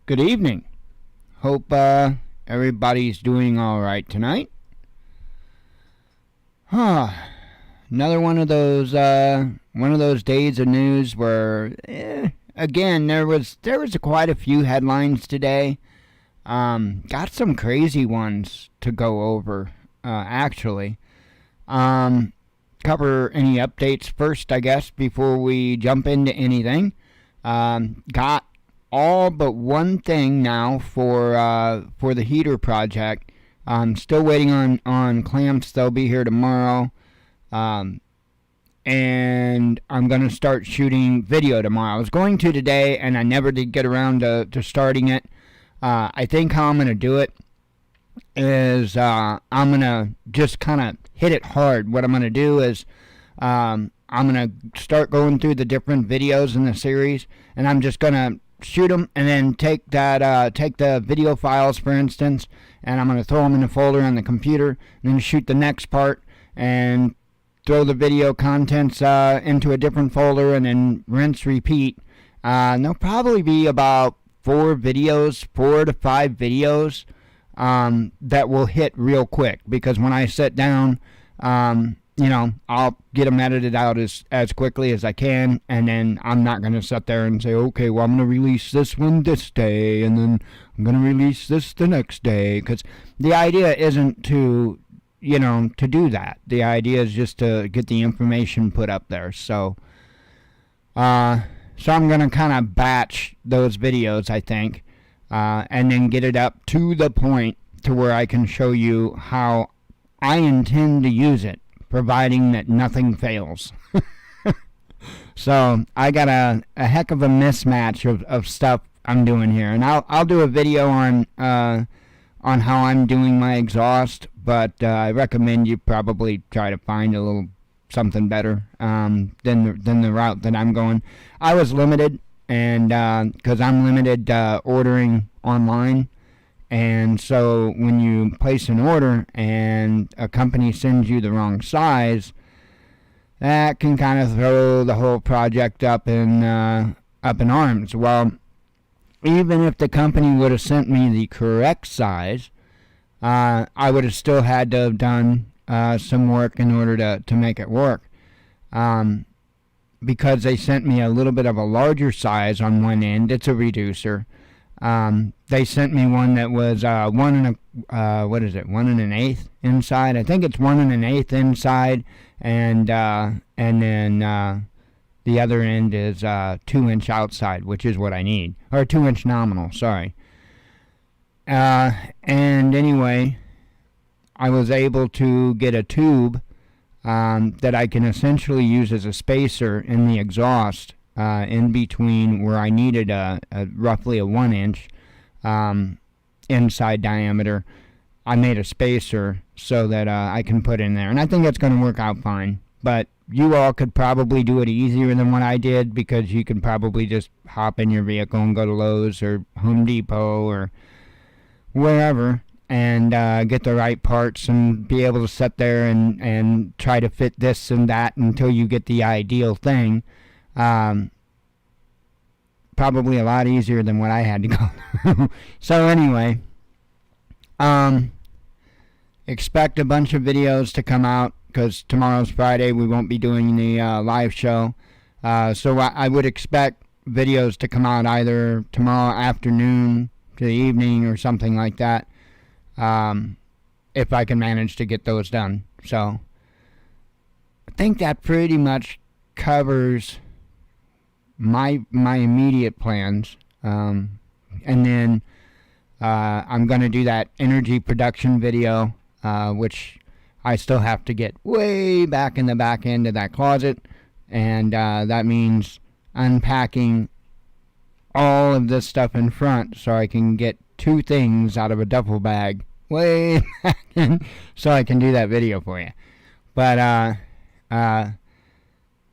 Good evening. Hope everybody's doing all right tonight. Another one of those days of news where, again, there was quite a few headlines today. Got some crazy ones to go over. Actually, cover any updates first, I guess, before we jump into anything. Got all but one thing now for the heater project. I'm still waiting on clamps. They'll be here tomorrow. And I'm going to start shooting video tomorrow. I was going to today, and I never did get around to starting it. I think how I'm going to do it is I'm going to just kind of hit it hard. What I'm going to do is I'm going to start going through the different videos in the series, and I'm just going to shoot them and then take the video files, for instance, and I'm going to throw them in a folder on the computer, and then shoot the next part and throw the video contents into a different folder, and then rinse, repeat. There'll probably be about 4 to 5 videos that will hit real quick, because when I sit down, I'll get them edited out as quickly as I can, and then I'm not going to sit there and say, okay, well, I'm going to release this one this day, and then I'm going to release this the next day, because the idea isn't to do that. The idea is just to get the information put up there. So I'm going to kind of batch those videos, I think, and then get it up to the point to where I can show you how I intend to use it, providing that nothing fails. So I got a heck of a mismatch of stuff I'm doing here, and I'll do a video on how I'm doing my exhaust, but I recommend you probably try to find a little something better than the route that I'm going. I was limited, and because I'm limited ordering online. And so when you place an order and a company sends you the wrong size, that can kind of throw the whole project up in arms. Well, even if the company would have sent me the correct size, I would have still had to have done some work in order to make it work. Because they sent me a little bit of a larger size on one end. It's a reducer. They sent me one that was 1 1/8 inside. I think it's 1 1/8 inside, and then the other end is 2-inch outside, which is what I need, or 2-inch nominal. Sorry. And anyway, I was able to get a tube that I can essentially use as a spacer in the exhaust. In between where I needed roughly a 1-inch inside diameter, I made a spacer so that I can put in there, and I think that's going to work out fine. But you all could probably do it easier than what I did, because you can probably just hop in your vehicle and go to Lowe's or Home Depot or wherever and get the right parts and be able to sit there and try to fit this and that until you get the ideal thing. Probably a lot easier than what I had to go through. So anyway, expect a bunch of videos to come out, because tomorrow's Friday. We won't be doing the live show. So I would expect videos to come out either tomorrow afternoon to the evening or something like that, if I can manage to get those done. So I think that pretty much covers my immediate plans, and then I'm going to do that energy production video, which I still have to get way back in the back end of that closet, and that means unpacking all of this stuff in front so I can get 2 things out of a duffel bag way back in, so I can do that video for you. But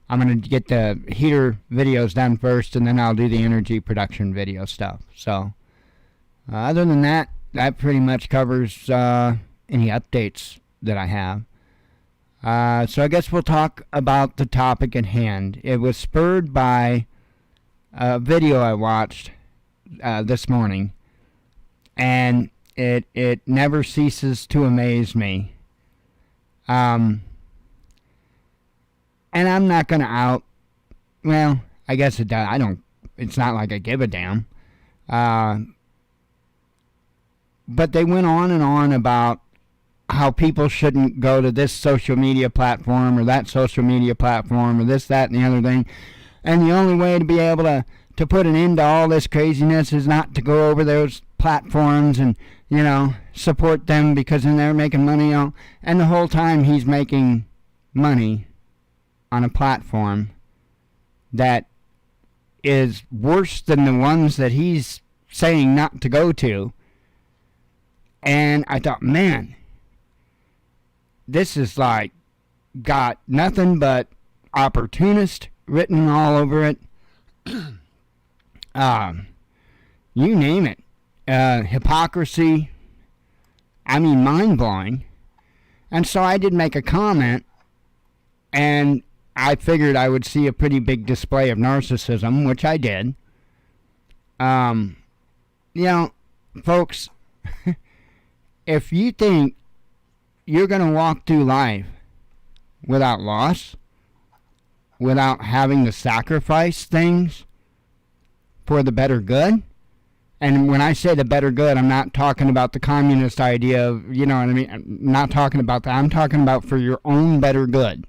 I'm going to get the heater videos done first, and then I'll do the energy production video stuff. So, other than that, that pretty much covers any updates that I have. So I guess we'll talk about the topic at hand. It was spurred by a video I watched this morning, and it never ceases to amaze me. And I'm not going to well, I guess it does. It's not like I give a damn. But they went on and on about how people shouldn't go to this social media platform or that social media platform or this, that, and the other thing. And the only way to be able to put an end to all this craziness is not to go over those platforms and, support them because then they're making money. And the whole time he's making money on a platform that is worse than the ones that he's saying not to go to. And I thought, man, this is like got nothing but opportunist written all over it. You name it. Hypocrisy. I mean, mind-blowing. And so I did make a comment, and I figured I would see a pretty big display of narcissism, which I did. Folks, if you think you're going to walk through life without loss, without having to sacrifice things for the better good, and when I say the better good, I'm not talking about the communist idea of, you know what I mean? I'm not talking about that. I'm talking about for your own better good.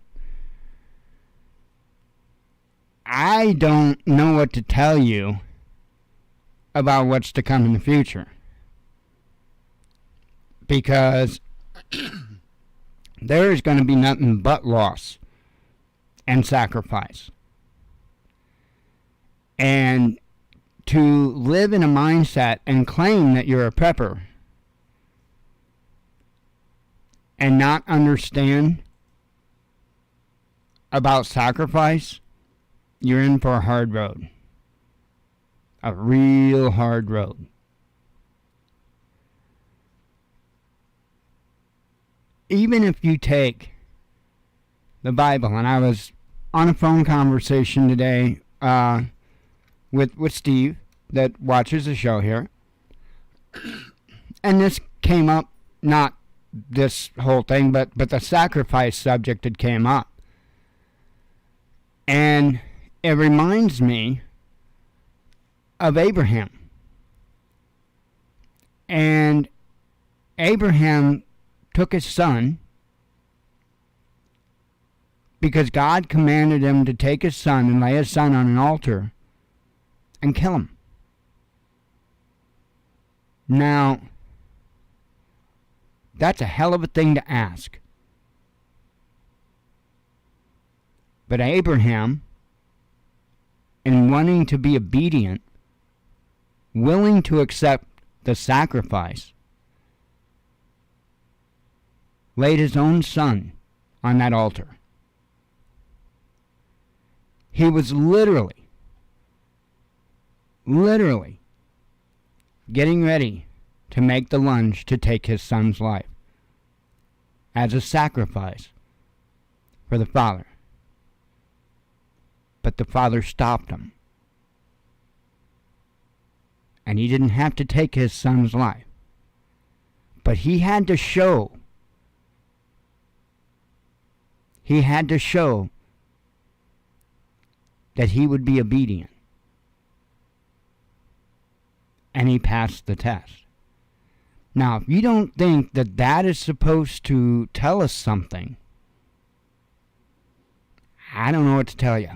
I don't know what to tell you about what's to come in the future. Because there is going to be nothing but loss and sacrifice. And to live in a mindset and claim that you're a prepper and not understand about sacrifice, you're in for a hard road. A real hard road. Even if you take the Bible, and I was on a phone conversation today with Steve that watches the show here, and this came up, not this whole thing, but the sacrifice subject that came up. And it reminds me of Abraham. And Abraham took his son because God commanded him to take his son and lay his son on an altar and kill him. Now, that's a hell of a thing to ask. But Abraham, in wanting to be obedient, willing to accept the sacrifice, laid his own son on that altar. He was literally getting ready to make the lunge to take his son's life as a sacrifice for the father. But the father stopped him. And he didn't have to take his son's life. But he had to show that he would be obedient. And he passed the test. Now, if you don't think that that is supposed to tell us something, I don't know what to tell you.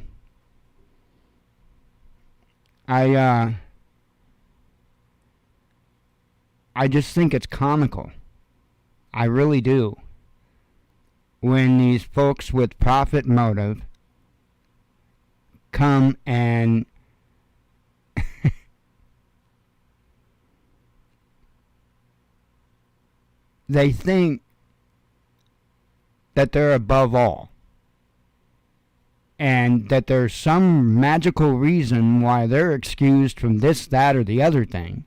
I just think it's comical. I really do. When these folks with profit motive come and they think that they're above all, and that there's some magical reason why they're excused from this, that, or the other thing,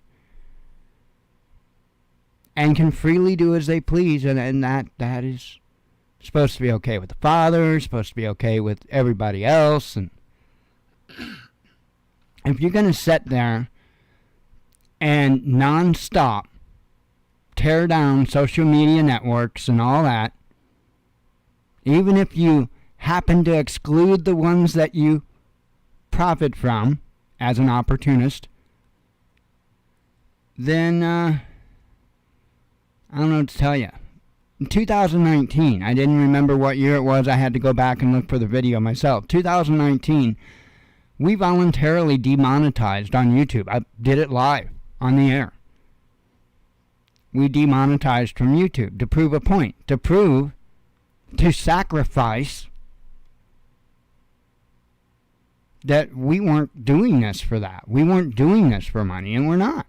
and can freely do as they please, and that is supposed to be okay with the Father, supposed to be okay with everybody else. And if you're going to sit there and non-stop tear down social media networks and all that, even if you happen to exclude the ones that you profit from as an opportunist, then I don't know what to tell you. In 2019, I didn't remember what year it was. I had to go back and look for the video myself. 2019, we voluntarily demonetized on YouTube. I did it live on the air. We demonetized from YouTube to prove a point, to sacrifice that we weren't doing this for that. We weren't doing this for money, and we're not.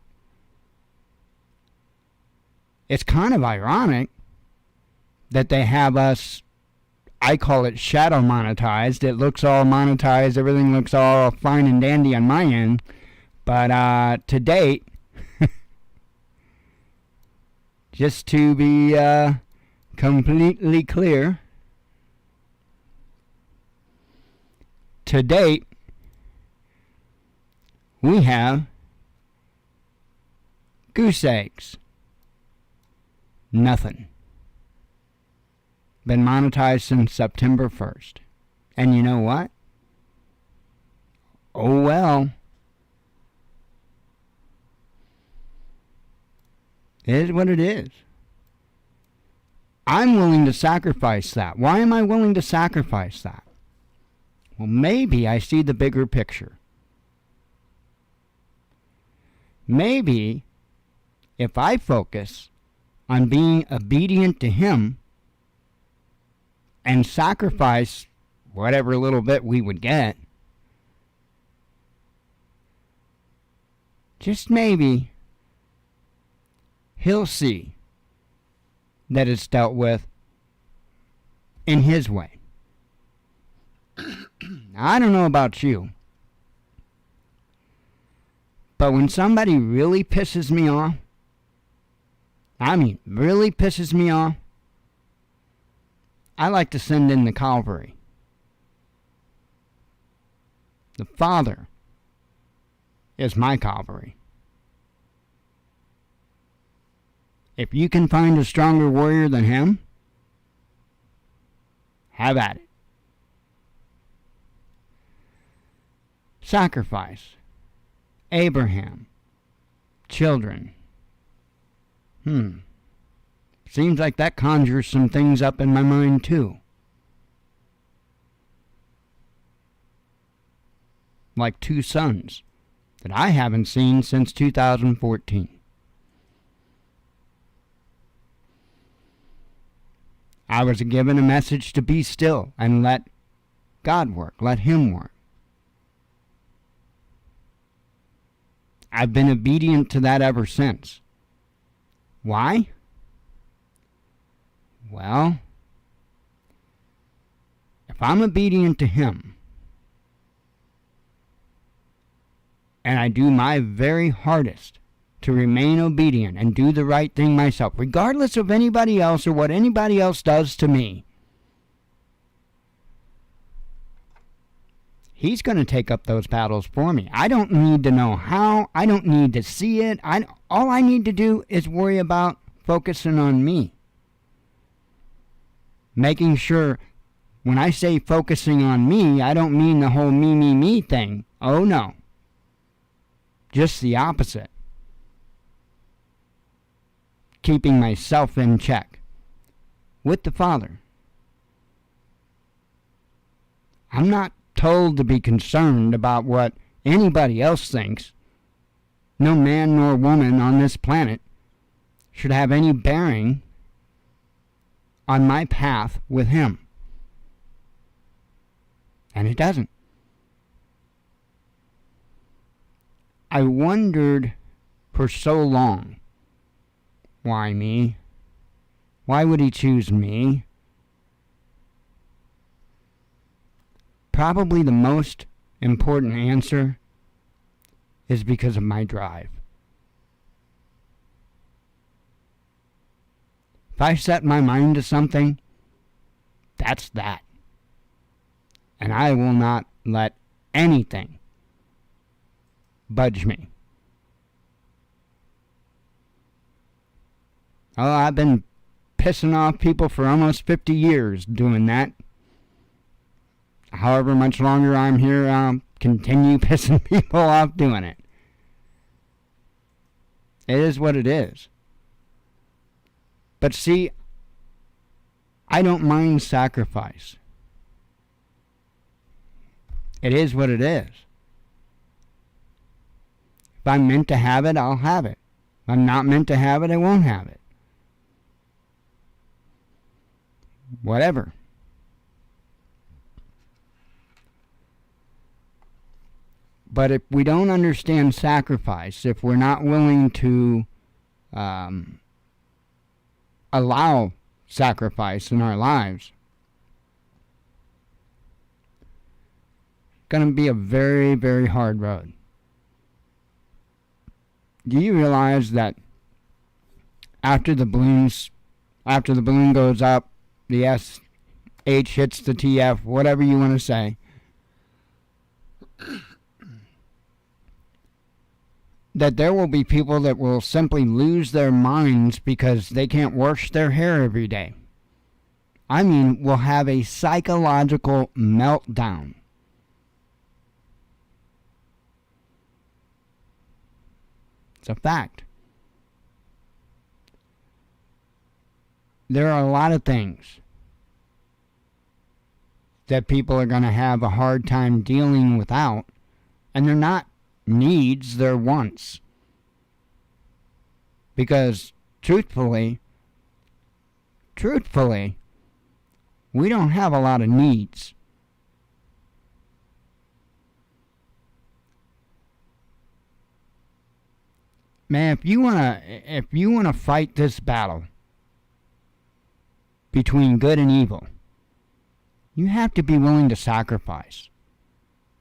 It's kind of ironic that they have us, I call it shadow monetized. It looks all monetized. Everything looks all fine and dandy on my end. But to date, just to be completely clear, to date, we have goose eggs. Nothing. Been monetized since September 1st. And you know what? Oh well. It is what it is. I'm willing to sacrifice that. Why am I willing to sacrifice that? Well, maybe I see the bigger picture. Maybe if I focus on being obedient to Him and sacrifice whatever little bit we would get, just maybe He'll see that it's dealt with in His way. I don't know about you, but when somebody really pisses me off, really pisses me off, I like to send in the Calvary. The Father is my Calvary. If you can find a stronger warrior than Him, have at it. Sacrifice. Abraham. Children. Seems like that conjures some things up in my mind too. Like 2 sons that I haven't seen since 2014. I was given a message to be still and let God work, let Him work. I've been obedient to that ever since. Why? Well, if I'm obedient to Him, and I do my very hardest to remain obedient and do the right thing myself, regardless of anybody else or what anybody else does to me, He's going to take up those battles for me. I don't need to know how. I don't need to see it. All I need to do is worry about focusing on me. Making sure, when I say focusing on me, I don't mean the whole me thing. Oh no. Just the opposite. Keeping myself in check with the Father. I'm not told to be concerned about what anybody else thinks. No man nor woman on this planet should have any bearing on my path with Him. And it doesn't. I wondered for so long, why me? Why would He choose me? Probably the most important answer is because of my drive. If I set my mind to something, that's that. And I will not let anything budge me. Oh, I've been pissing off people for almost 50 years doing that. However much longer I'm here, I'll continue pissing people off doing it. It is what it is. But see, I don't mind sacrifice. It is what it is. If I'm meant to have it, I'll have it. If I'm not meant to have it, I won't have it. Whatever. But if we don't understand sacrifice, if we're not willing to allow sacrifice in our lives, it's going to be a very, very hard road. Do you realize that after the balloon goes up, the SH hits the TF, whatever you want to say, that there will be people that will simply lose their minds because they can't wash their hair every day. I mean, will have a psychological meltdown. It's a fact. There are a lot of things that people are going to have a hard time dealing without, and they're not needs, they're wants. Because truthfully, we don't have a lot of needs. Man, if you wanna fight this battle between good and evil, you have to be willing to sacrifice.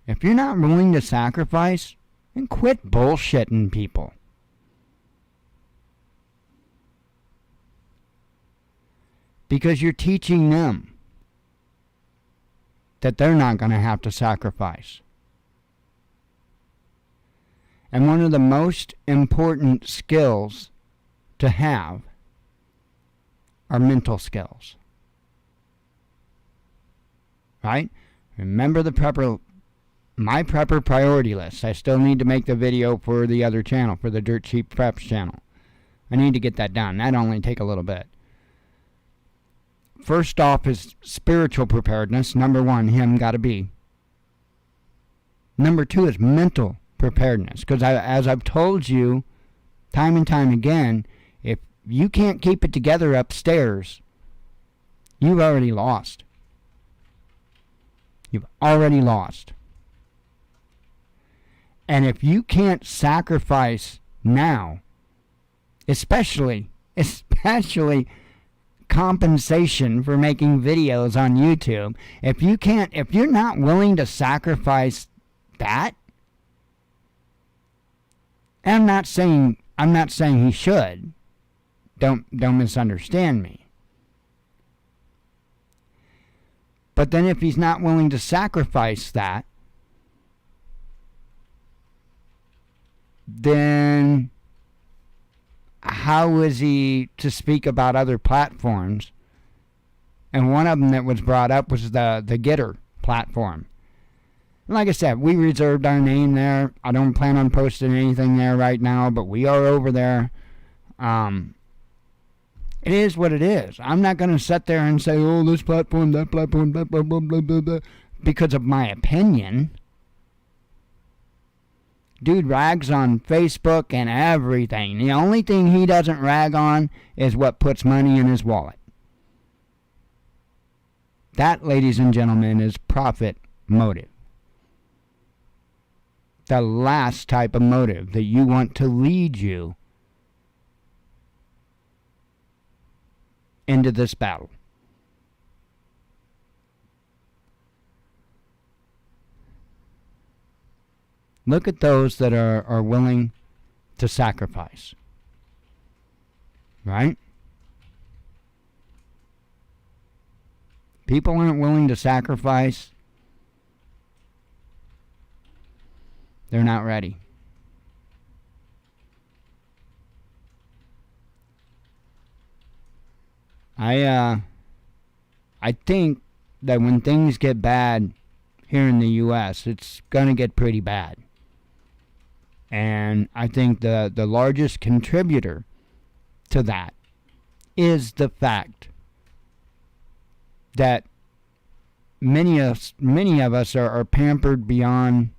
If you're not willing to sacrifice, then quit bullshitting people. Because you're teaching them that they're not going to have to sacrifice. And one of the most important skills to have are mental skills. Right? Remember my prepper priority list. I still need to make the video for the other channel, for the Dirt Cheap Preps channel. I need to get that done. That'll only take a little bit. First off is spiritual preparedness. Number one, gotta be. Number two is mental preparedness. Because as I've told you time and time again, if you can't keep it together upstairs, you've already lost. You've already lost. And if you can't sacrifice now, especially compensation for making videos on YouTube, if you're not willing to sacrifice that, I'm not saying he should. Don't misunderstand me. But then if he's not willing to sacrifice that, then how is he to speak about other platforms? And one of them that was brought up was the Getter platform. And like I said, we reserved our name there. I don't plan on posting anything there right now, but we are over there. It is what it is. I'm not going to sit there and say, oh, this platform, that platform, blah, blah, blah, blah, blah, blah, because of my opinion. Dude rags on Facebook and everything. The only thing he doesn't rag on is what puts money in his wallet. That, ladies and gentlemen, is profit motive. The last type of motive that you want to lead you into this battle. Look at those that are willing to sacrifice. Right? People aren't willing to sacrifice. They're not ready. I think that when things get bad here in the U.S., it's gonna get pretty bad. And I think the largest contributor to that is the fact that many of us are pampered beyond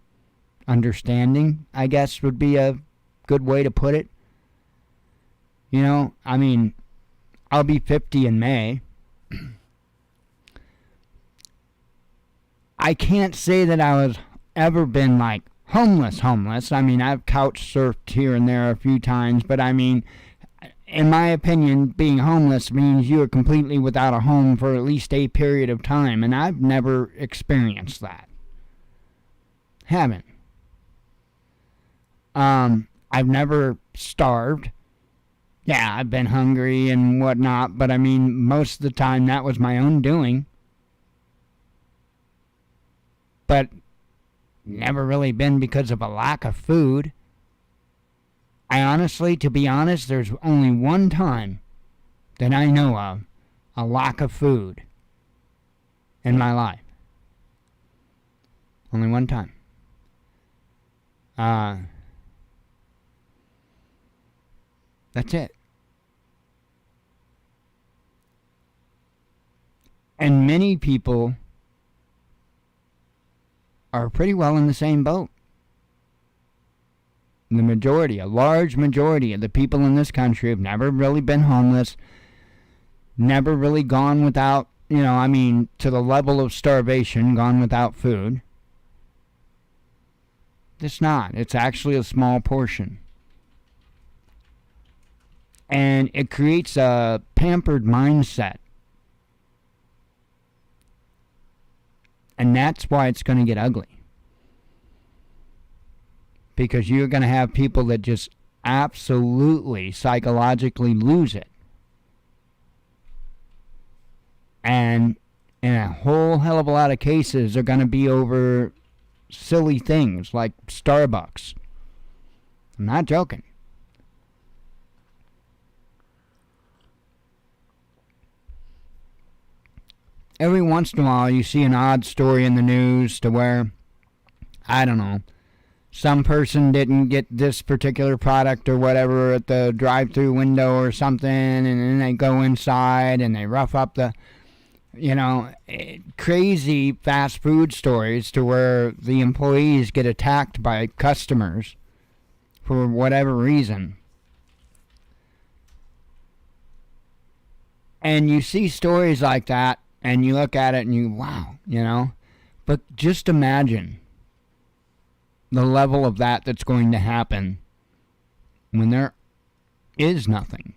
understanding, I guess would be a good way to put it. You know, I mean, I'll be 50 in May. I can't say that I was ever been like homeless. I mean, I've couch surfed here and there a few times, but I mean, in my opinion, being homeless means you are completely without a home for at least a period of time, and I've never experienced that. Haven't. I've never starved. Yeah, I've been hungry and whatnot, but I mean, most of the time that was my own doing. But never really been because of a lack of food. I honestly, to be honest, there's only one time that I know of a lack of food in my life. Only one time. That's it. And many people are pretty well in the same boat. The majority, a large majority of the people in this country have never really been homeless, never really gone without, I mean, to the level of starvation, gone without food. It's not. It's actually a small portion. And it creates a pampered mindset. And that's why it's going to get ugly. Because you're going to have people that just absolutely psychologically lose it. And in a whole hell of a lot of cases, they're going to be over silly things like Starbucks. I'm not joking. Every once in a while you see an odd story in the news to where, I don't know, some person didn't get this particular product or whatever at the drive-through window or something, and then they go inside and they rough up the, crazy fast food stories to where the employees get attacked by customers for whatever reason. And you see stories like that, and you look at it and you, wow, But just imagine the level of that's going to happen when there is nothing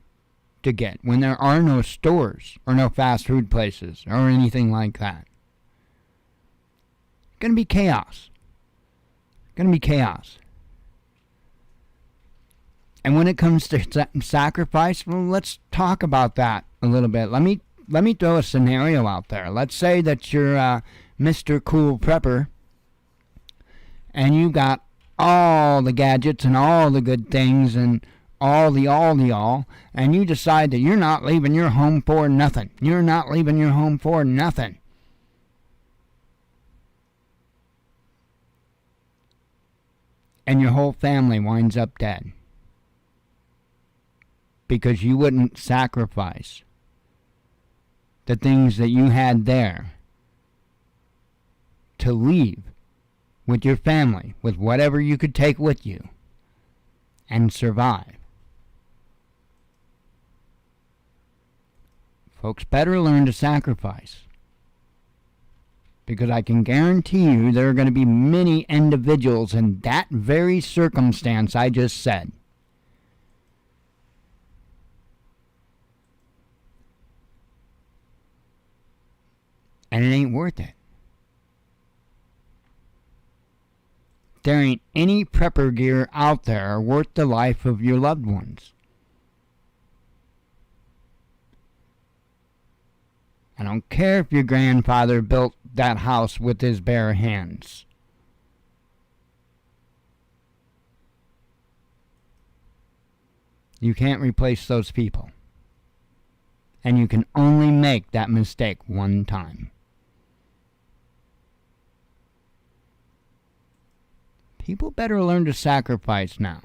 to get, when there are no stores or no fast food places or anything like that. It's going to be chaos. And when it comes to sacrifice, well, let's talk about that a little bit. Let me throw a scenario out there. Let's say that you're Mr. Cool Prepper, and you got all the gadgets and all the good things and all, and you decide that you're not leaving your home for nothing. You're not leaving your home for nothing. And your whole family winds up dead. Because you wouldn't sacrifice the things that you had there to leave with your family, with whatever you could take with you, and survive. Folks better learn to sacrifice. Because I can guarantee you there are going to be many individuals in that very circumstance I just said. And it ain't worth it. There ain't any prepper gear out there worth the life of your loved ones. I don't care if your grandfather built that house with his bare hands. You can't replace those people. And you can only make that mistake one time. People better learn to sacrifice now.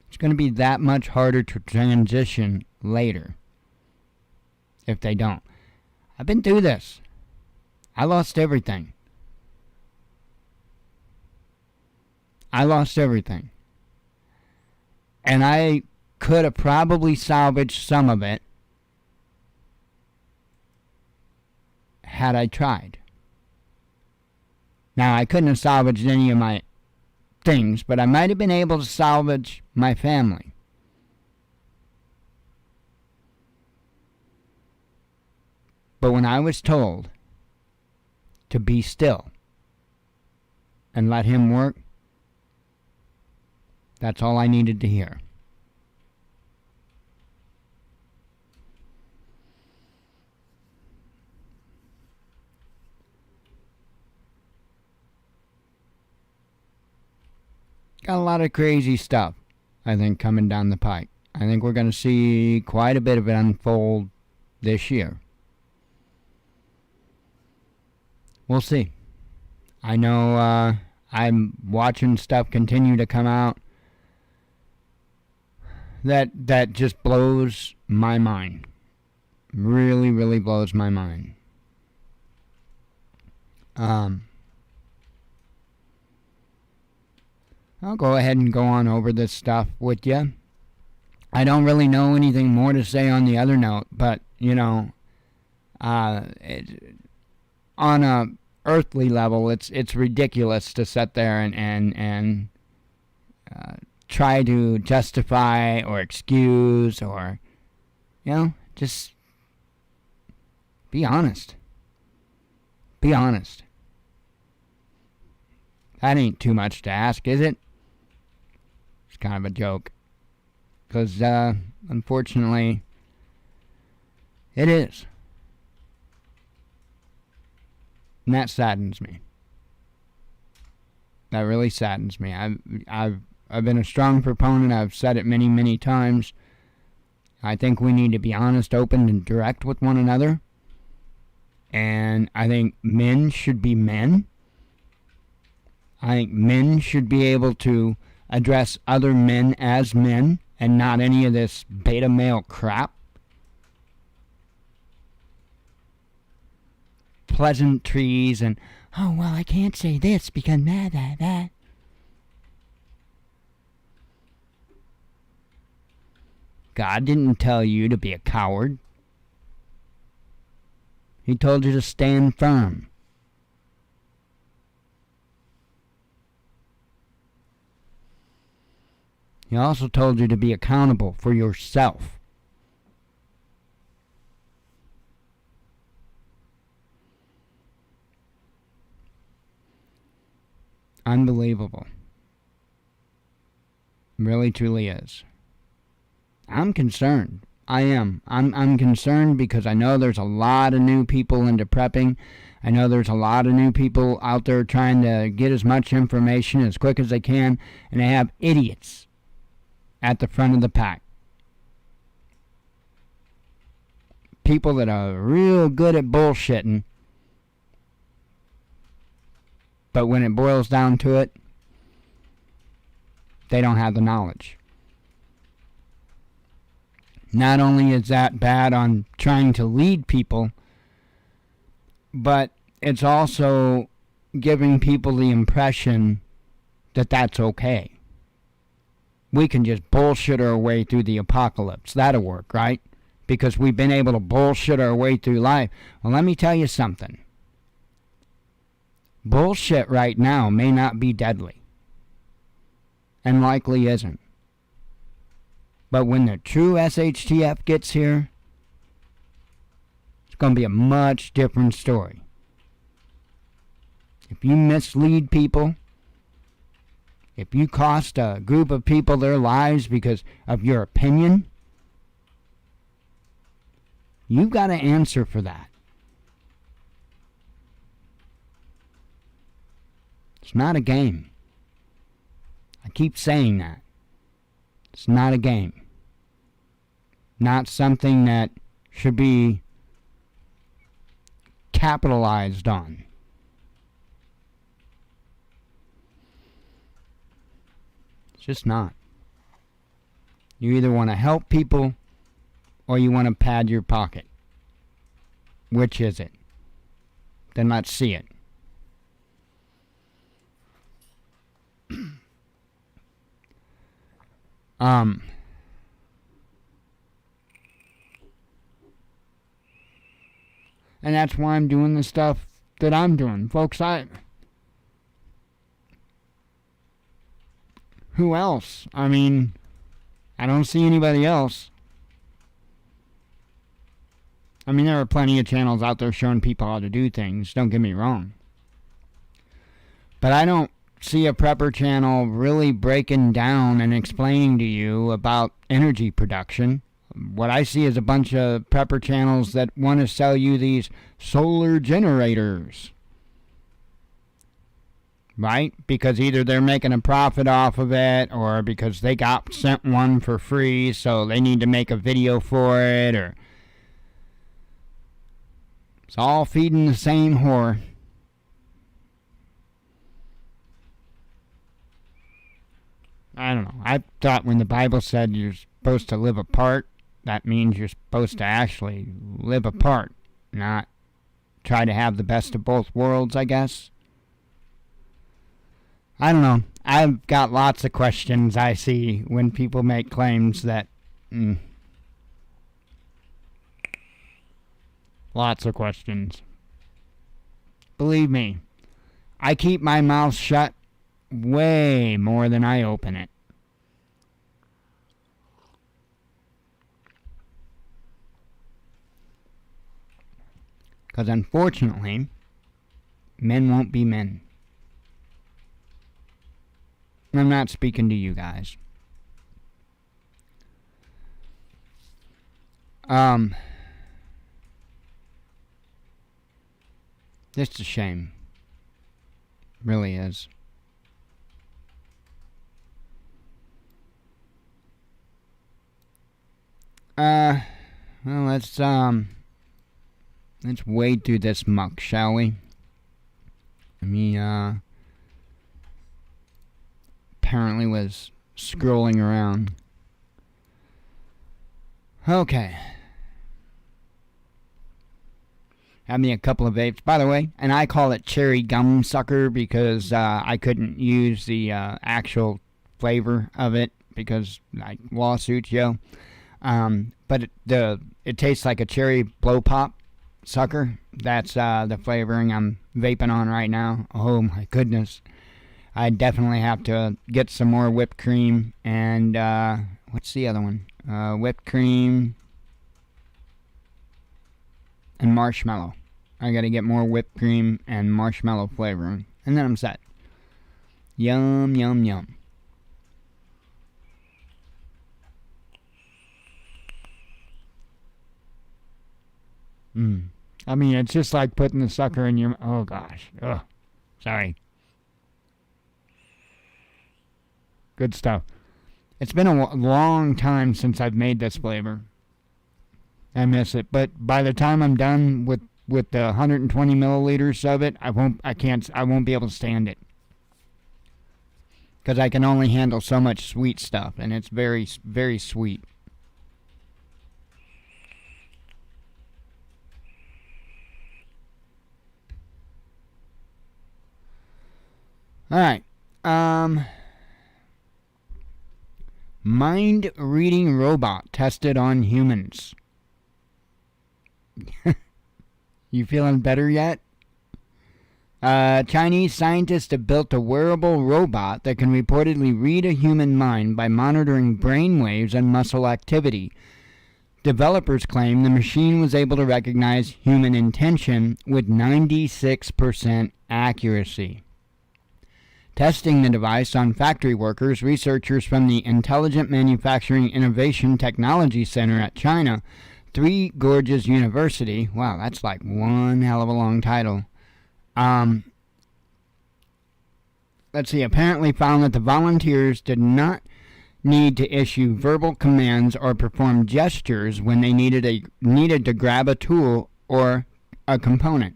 It's going to be that much harder to transition later if they don't. I've been through this. I lost everything. I lost everything. And I could have probably salvaged some of it had I tried. Now, I couldn't have salvaged any of my things, but I might have been able to salvage my family. But when I was told to be still and let him work, that's all I needed to hear. Got a lot of crazy stuff, I think, coming down the pike. I think we're going to see quite a bit of it unfold this year. We'll see. I know I'm watching stuff continue to come out that just blows my mind. Really, really blows my mind. I'll go ahead and go on over this stuff with you. I don't really know anything more to say on the other note, but, you know, on a earthly level, it's ridiculous to sit there and try to justify or excuse or, you know, just be honest. Be honest. That ain't too much to ask, is it? It's kind of a joke. Because, unfortunately, it is. And that saddens me. That really saddens me. I've been a strong proponent. I've said it many, many times. I think we need to be honest, open, and direct with one another. And I think men should be men. I think men should be able to address other men as men and not any of this beta male crap. Pleasantries and, oh, well, I can't say this because that. God didn't tell you to be a coward. He told you to stand firm. He also told you to be accountable for yourself. Unbelievable. Really, truly is. I'm concerned. I am. I'm concerned because I know there's a lot of new people into prepping. I know there's a lot of new people out there trying to get as much information as quick as they can, and they have idiots at the front of the pack. People that are real good at bullshitting, but when it boils down to it, they don't have the knowledge. Not only is that bad on trying to lead people, but it's also giving people the impression that that's okay. We can just bullshit our way through the apocalypse. That'll work, right? Because we've been able to bullshit our way through life. Well, let me tell you something. Bullshit right now may not be deadly. And likely isn't. But when the true SHTF gets here, it's going to be a much different story. If you mislead people, if you cost a group of people their lives because of your opinion, you've got to answer for that. It's not a game. I keep saying that. It's not a game. Not something that should be capitalized on. It's just not. You either want to help people or you want to pad your pocket. Which is it? Then let's see it. And that's why I'm doing the stuff that I'm doing. Folks, who else? I mean, I don't see anybody else. I mean, there are plenty of channels out there showing people how to do things, don't get me wrong. But I don't see a prepper channel really breaking down and explaining to you about energy production. What I see is a bunch of prepper channels that want to sell you these solar generators. Right? Because either they're making a profit off of it, or because they got sent one for free, so they need to make a video for it, or... It's all feeding the same whore. I don't know. I thought when the Bible said you're supposed to live apart, that means you're supposed to actually live apart, not try to have the best of both worlds, I guess. I don't know. I've got lots of questions I see when people make claims that... Lots of questions. Believe me, I keep my mouth shut way more than I open it. Because unfortunately, men won't be men. I'm not speaking to you guys. It's a shame. Really is. Well, let's wade through this muck, shall we? Let me, apparently was scrolling around. Okay. Have me a couple of vapes, by the way, and I call it cherry gum sucker because I couldn't use the actual flavor of it because like lawsuits, yo. But it tastes like a cherry blow pop sucker. That's the flavoring I'm vaping on right now. Oh my goodness, I definitely have to get some more whipped cream and what's the other one? Whipped cream. And marshmallow. I gotta get more whipped cream and marshmallow flavoring. And then I'm set. Yum, yum, yum. I mean, it's just like putting the sucker in your... Oh, gosh. Ugh. Sorry. Good stuff. It's been a long time since I've made this flavor. I miss it, but by the time I'm done with the 120 milliliters of it, I won't be able to stand it, because I can only handle so much sweet stuff, and it's very, very sweet. All right, mind-reading robot tested on humans. You feeling better yet? Chinese scientists have built a wearable robot that can reportedly read a human mind by monitoring brain waves and muscle activity. Developers claim the machine was able to recognize human intention with 96% accuracy. Testing the device on factory workers, researchers from the Intelligent Manufacturing Innovation Technology Center at China Three Gorges University. Wow, that's like one hell of a long title. Let's see. Apparently found that the volunteers did not need to issue verbal commands or perform gestures when they needed to grab a tool or a component.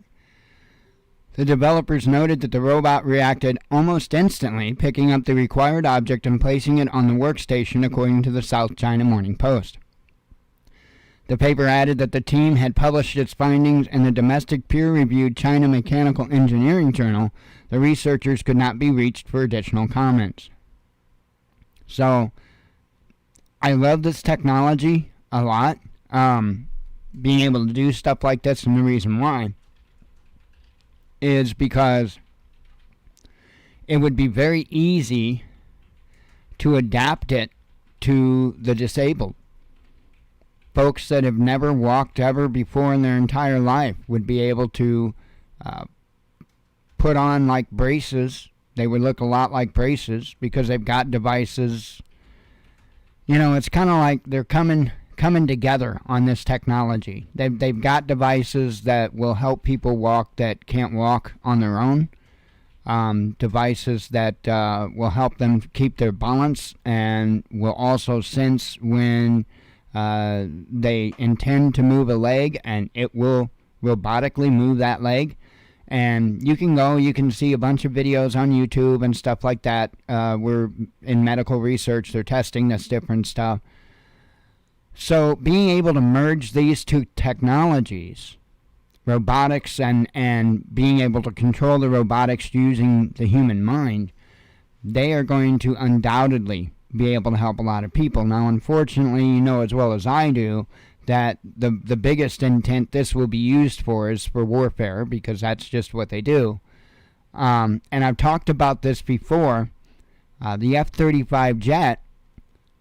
The developers noted that the robot reacted almost instantly, picking up the required object and placing it on the workstation, according to the South China Morning Post. The paper added that the team had published its findings in the domestic peer-reviewed China Mechanical Engineering Journal. The researchers could not be reached for additional comments. So, I love this technology a lot. Being able to do stuff like this, and the reason why is because it would be very easy to adapt it to the disabled. Folks that have never walked ever before in their entire life would be able to put on like braces. They would look a lot like braces because they've got devices. You know, it's kind of like they're coming together on this technology. They've got devices that will help people walk that can't walk on their own. Devices that will help them keep their balance and will also sense when they intend to move a leg, and it will robotically move that leg. And you can see a bunch of videos on YouTube and stuff like that. We're in medical research, they're testing this different stuff. So being able to merge these two technologies, robotics and being able to control the robotics using the human mind, they are going to undoubtedly be able to help a lot of people. Now, unfortunately, you know as well as I do that the biggest intent this will be used for is for warfare, because that's just what they do. And I've talked about this before. The F-35 jet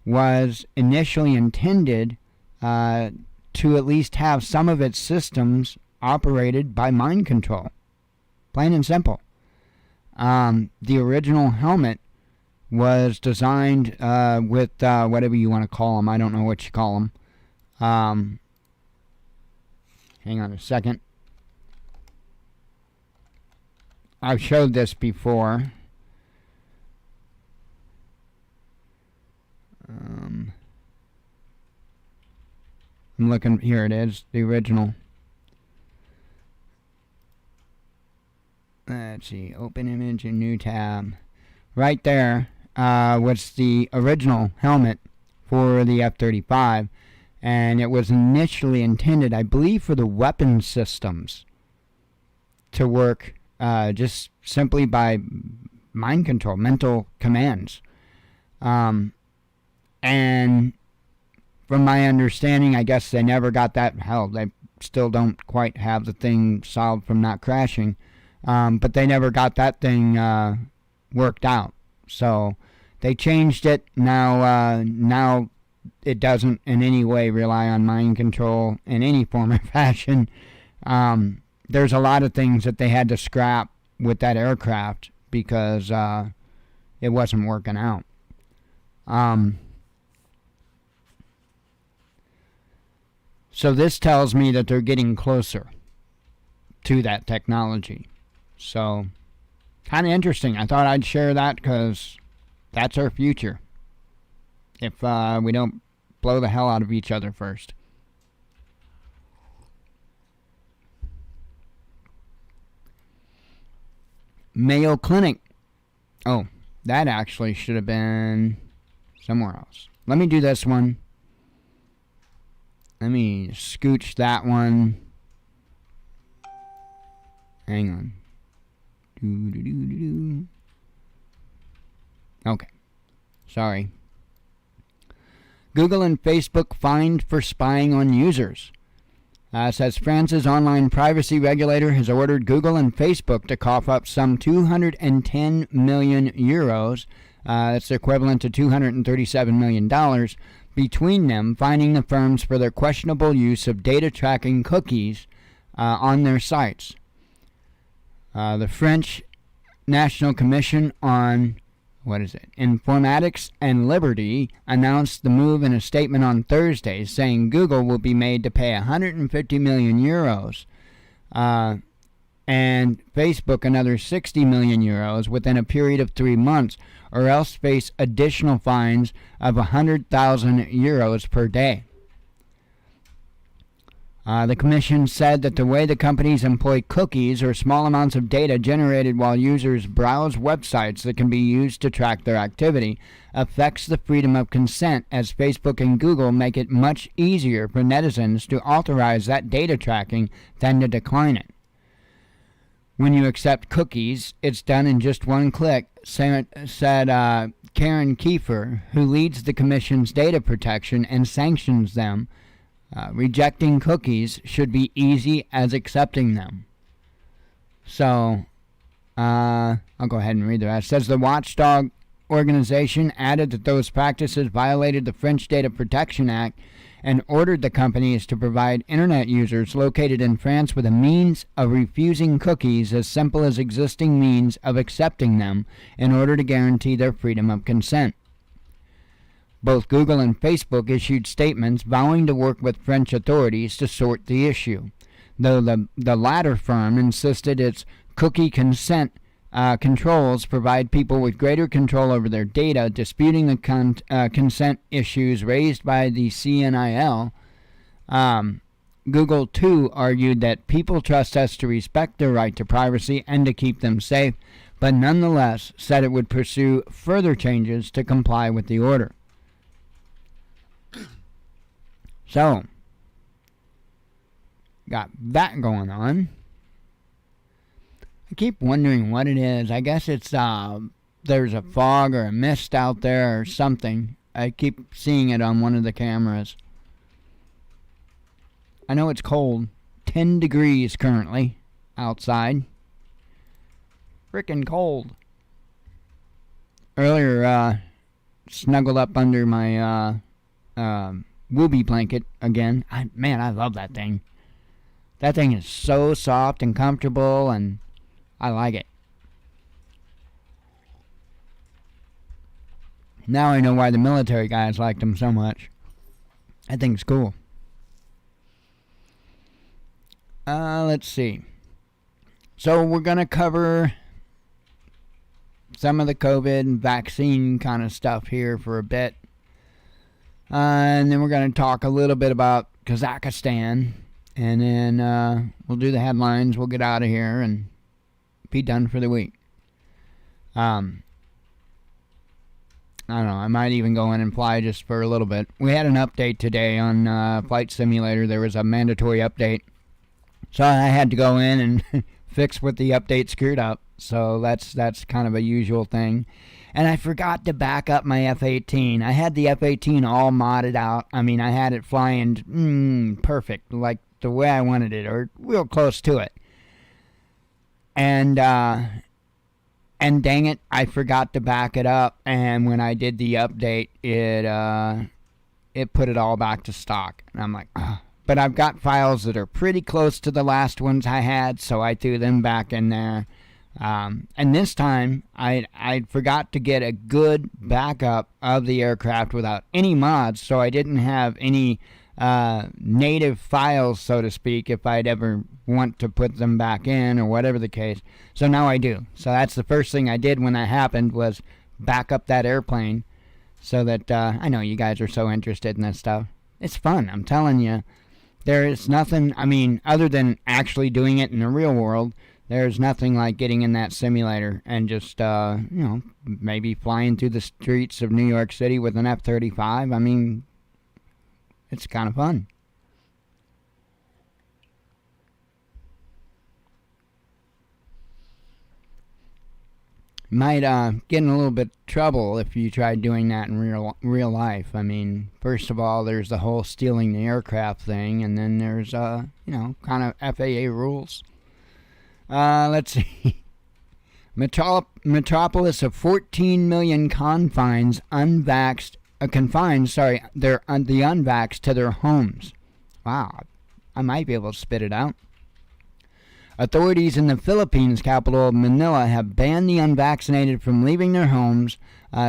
was initially intended to at least have some of its systems operated by mind control. Plain and simple. The original helmet was designed with whatever you want to call them. I don't know what you call them. Hang on a second. I've showed this before. I'm looking. Here it is, the original. Let's see. Open image in new tab. Right there was the original helmet for the F-35, and it was initially intended, I believe, for the weapon systems to work just simply by mind control, mental commands. And from my understanding, I guess they never got that. Hell, they still don't quite have the thing solved from not crashing. But they never got that thing worked out. So they changed it. Now it doesn't in any way rely on mind control in any form or fashion. There's a lot of things that they had to scrap with that aircraft because it wasn't working out. So this tells me that they're getting closer to that technology. So, kind of interesting. I thought I'd share that because that's our future. If we don't blow the hell out of each other first. Mayo Clinic. Oh, that actually should have been somewhere else. Let me do this one. Let me scooch that one. Hang on. Okay. Sorry. Google and Facebook fined for spying on users. Says France's online privacy regulator has ordered Google and Facebook to cough up some 210 million euros. That's equivalent to $237 million. Between them, fining the firms for their questionable use of data tracking cookies on their sites. The French National Commission on Informatics and Liberty announced the move in a statement on Thursday, saying Google will be made to pay 150 million euros and Facebook another 60 million euros within a period of 3 months, or else face additional fines of 100,000 euros per day. The Commission said that the way the companies employ cookies, or small amounts of data generated while users browse websites that can be used to track their activity, affects the freedom of consent, as Facebook and Google make it much easier for netizens to authorize that data tracking than to decline it. When you accept cookies, it's done in just one click, said Karen Kiefer, who leads the Commission's data protection and sanctions them. Rejecting cookies should be easy as accepting them. So, I'll go ahead and read the rest. It says the watchdog organization added that those practices violated the French Data Protection Act and ordered the companies to provide internet users located in France with a means of refusing cookies as simple as existing means of accepting them in order to guarantee their freedom of consent. Both Google and Facebook issued statements vowing to work with French authorities to sort the issue, though the latter firm insisted its cookie consent controls provide people with greater control over their data, disputing the consent issues raised by the CNIL. Google, too, argued that people trust us to respect their right to privacy and to keep them safe, but nonetheless said it would pursue further changes to comply with the order. So, got that going on. I keep wondering what it is. I guess it's there's a fog or a mist out there or something. I keep seeing it on one of the cameras. I know it's cold. 10 degrees currently outside. Frickin' cold. Earlier, snuggled up under my Whoopee blanket again. I love that thing. That thing is so soft and comfortable, and I like it. Now I know why the military guys liked them so much. That thing's cool. Let's see. So we're going to cover some of the COVID and vaccine kind of stuff here for a bit. And then we're going to talk a little bit about Kazakhstan. And then we'll do the headlines. We'll get out of here and be done for the week. I don't know. I might even go in and fly just for a little bit. We had an update today on Flight Simulator. There was a mandatory update. So I had to go in and fix what the update screwed up. So that's kind of a usual thing. And I forgot to back up my F-18. I had the F-18 all modded out. I mean, I had it flying perfect, like the way I wanted it, or real close to it. And dang it, I forgot to back it up. And when I did the update, it put it all back to stock. And I'm like, ugh. But I've got files that are pretty close to the last ones I had, so I threw them back in there. And this time, I forgot to get a good backup of the aircraft without any mods, so I didn't have any native files, so to speak, if I'd ever want to put them back in or whatever the case. So now I do. So that's the first thing I did when that happened, was back up that airplane, so that I know you guys are so interested in this stuff. It's fun, I'm telling you. There is nothing, I mean, other than actually doing it in the real world, there's nothing like getting in that simulator and just, maybe flying through the streets of New York City with an F-35. I mean, it's kind of fun. Might get in a little bit of trouble if you try doing that in real life. I mean, first of all, there's the whole stealing the aircraft thing, and then there's, kind of FAA rules. Let's see. Metropolis of 14 million confines unvaxxed, the unvaxxed to their homes. Wow, I might be able to spit it out. Authorities in the Philippines capital of Manila have banned the unvaccinated from leaving their homes,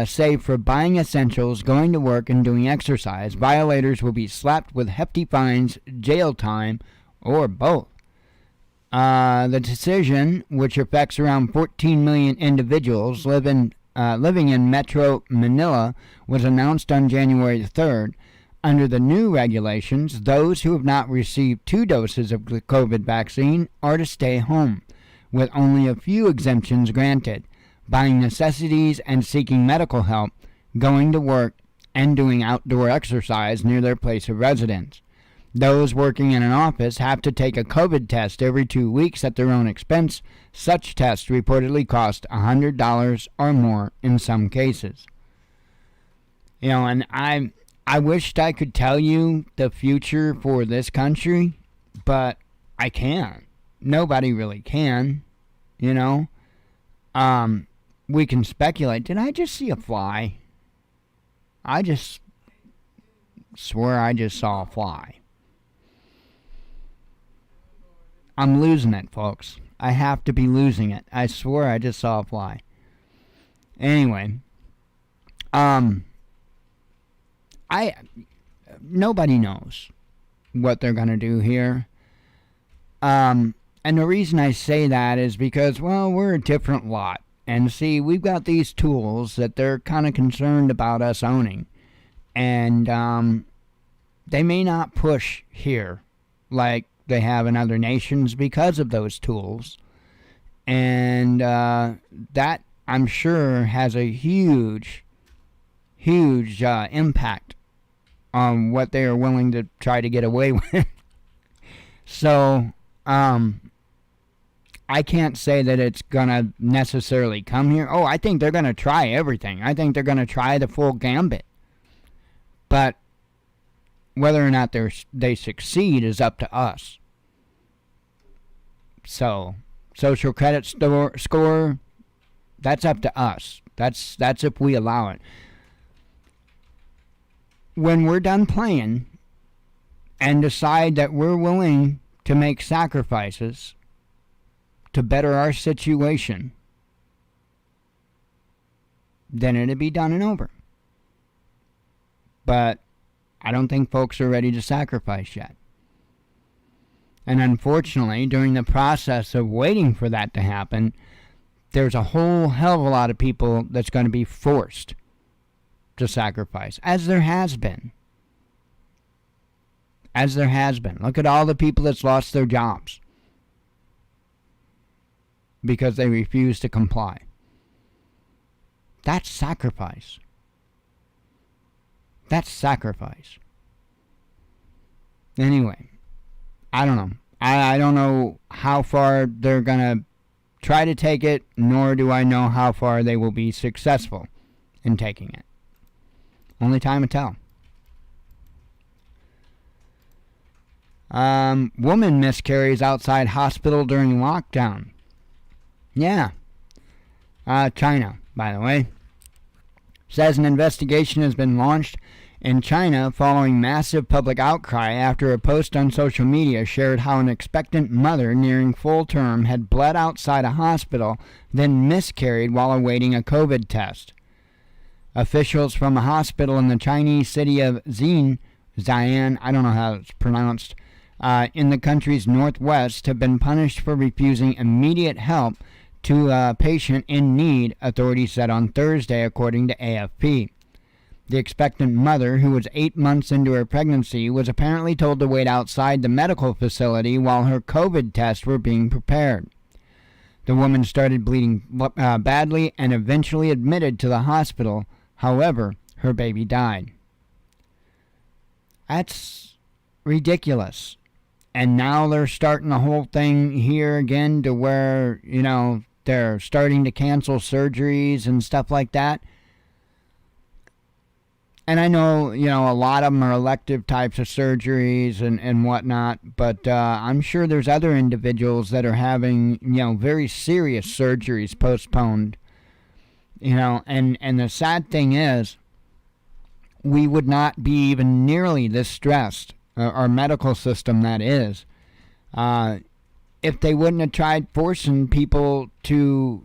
save for buying essentials, going to work, and doing exercise. Violators will be slapped with hefty fines, jail time, or both. The decision, which affects around 14 million individuals living in Metro Manila, was announced on January 3rd. Under the new regulations, those who have not received 2 doses of the COVID vaccine are to stay home, with only a few exemptions granted: buying necessities and seeking medical help, going to work, and doing outdoor exercise near their place of residence. Those working in an office have to take a COVID test every 2 weeks at their own expense. Such tests reportedly cost $100 or more in some cases. And I wished I could tell you the future for this country, but I can't. Nobody really can, We can speculate. Did I just see a fly? I just swear I just saw a fly. I'm losing it, folks. I have to be losing it. I swear I just saw a fly. Anyway, nobody knows what they're going to do here. And the reason I say that is because, well, we're a different lot. And see, we've got these tools that they're kind of concerned about us owning. And they may not push here like they have in other nations because of those tools. And that, I'm sure, has a huge impact on what they are willing to try to get away with. So, I can't say that it's going to necessarily come here. Oh, I think they're going to try everything. I think they're going to try the full gambit. But whether or not they succeed is up to us. So, social credit score, that's up to us. That's if we allow it. When we're done playing and decide that we're willing to make sacrifices to better our situation, then it'll be done and over. But I don't think folks are ready to sacrifice yet. And unfortunately, during the process of waiting for that to happen, there's a whole hell of a lot of people that's going to be forced to sacrifice, as there has been. Look at all the people that's lost their jobs because they refuse to comply. That's sacrifice. Anyway, I don't know. I don't know how far they're going to try to take it, nor do I know how far they will be successful in taking it. Only time will tell. Woman miscarries outside hospital during lockdown. Yeah. China, by the way. Says an investigation has been launched in China following massive public outcry after a post on social media shared how an expectant mother nearing full term had bled outside a hospital, then miscarried while awaiting a COVID test. Officials from a hospital in the Chinese city of Xi'an, I don't know how it's pronounced, in the country's northwest have been punished for refusing immediate help to a patient in need, authorities said on Thursday, according to AFP. The expectant mother, who was 8 months into her pregnancy, was apparently told to wait outside the medical facility while her COVID tests were being prepared. The woman started bleeding badly and eventually admitted to the hospital. However, her baby died. That's ridiculous. And now they're starting the whole thing here again to where, they're starting to cancel surgeries and stuff like that. And I know, a lot of them are elective types of surgeries and whatnot, but I'm sure there's other individuals that are having, very serious surgeries postponed. And the sad thing is, we would not be even nearly this stressed, our medical system that is, if they wouldn't have tried forcing people to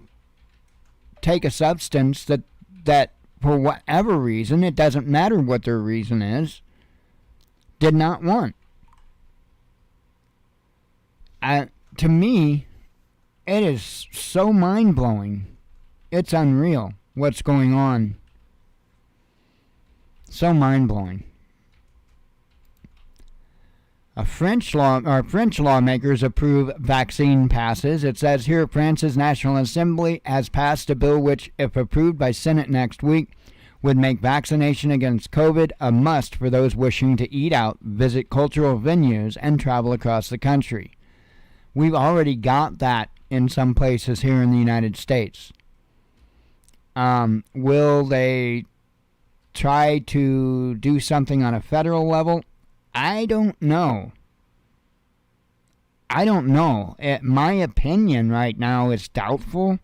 take a substance that for whatever reason, it doesn't matter what their reason is, did not want. to me, it is so mind-blowing. It's unreal what's going on. So mind-blowing. French lawmakers approve vaccine passes. It says here France's National Assembly has passed a bill which, if approved by Senate next week, would make vaccination against COVID a must for those wishing to eat out, visit cultural venues, and travel across the country. We've already got that in some places here in the United States. Will they try to do something on a federal level? I don't know. My opinion right now is doubtful,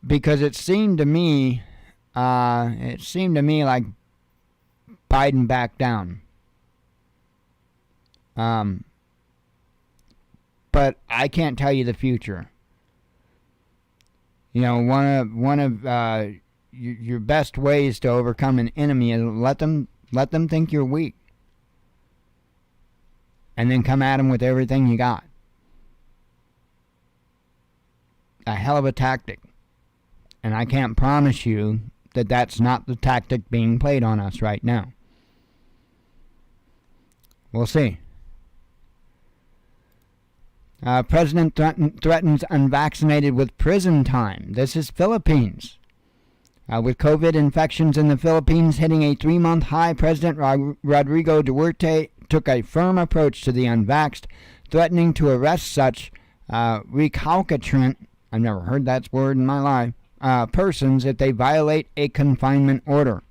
because it seemed to me like Biden backed down. But I can't tell you the future. You know, one of your best ways to overcome an enemy is let them think you're weak, and then come at them with everything you got. A hell of a tactic, and I can't promise you that that's not the tactic being played on us right now. We'll see. President threatens unvaccinated with prison time. This is Philippines. With COVID infections in the Philippines hitting a 3-month high, President Rodrigo Duterte took a firm approach to the unvaxxed, threatening to arrest such recalcitrant, I've never heard that word in my life, persons if they violate a confinement order.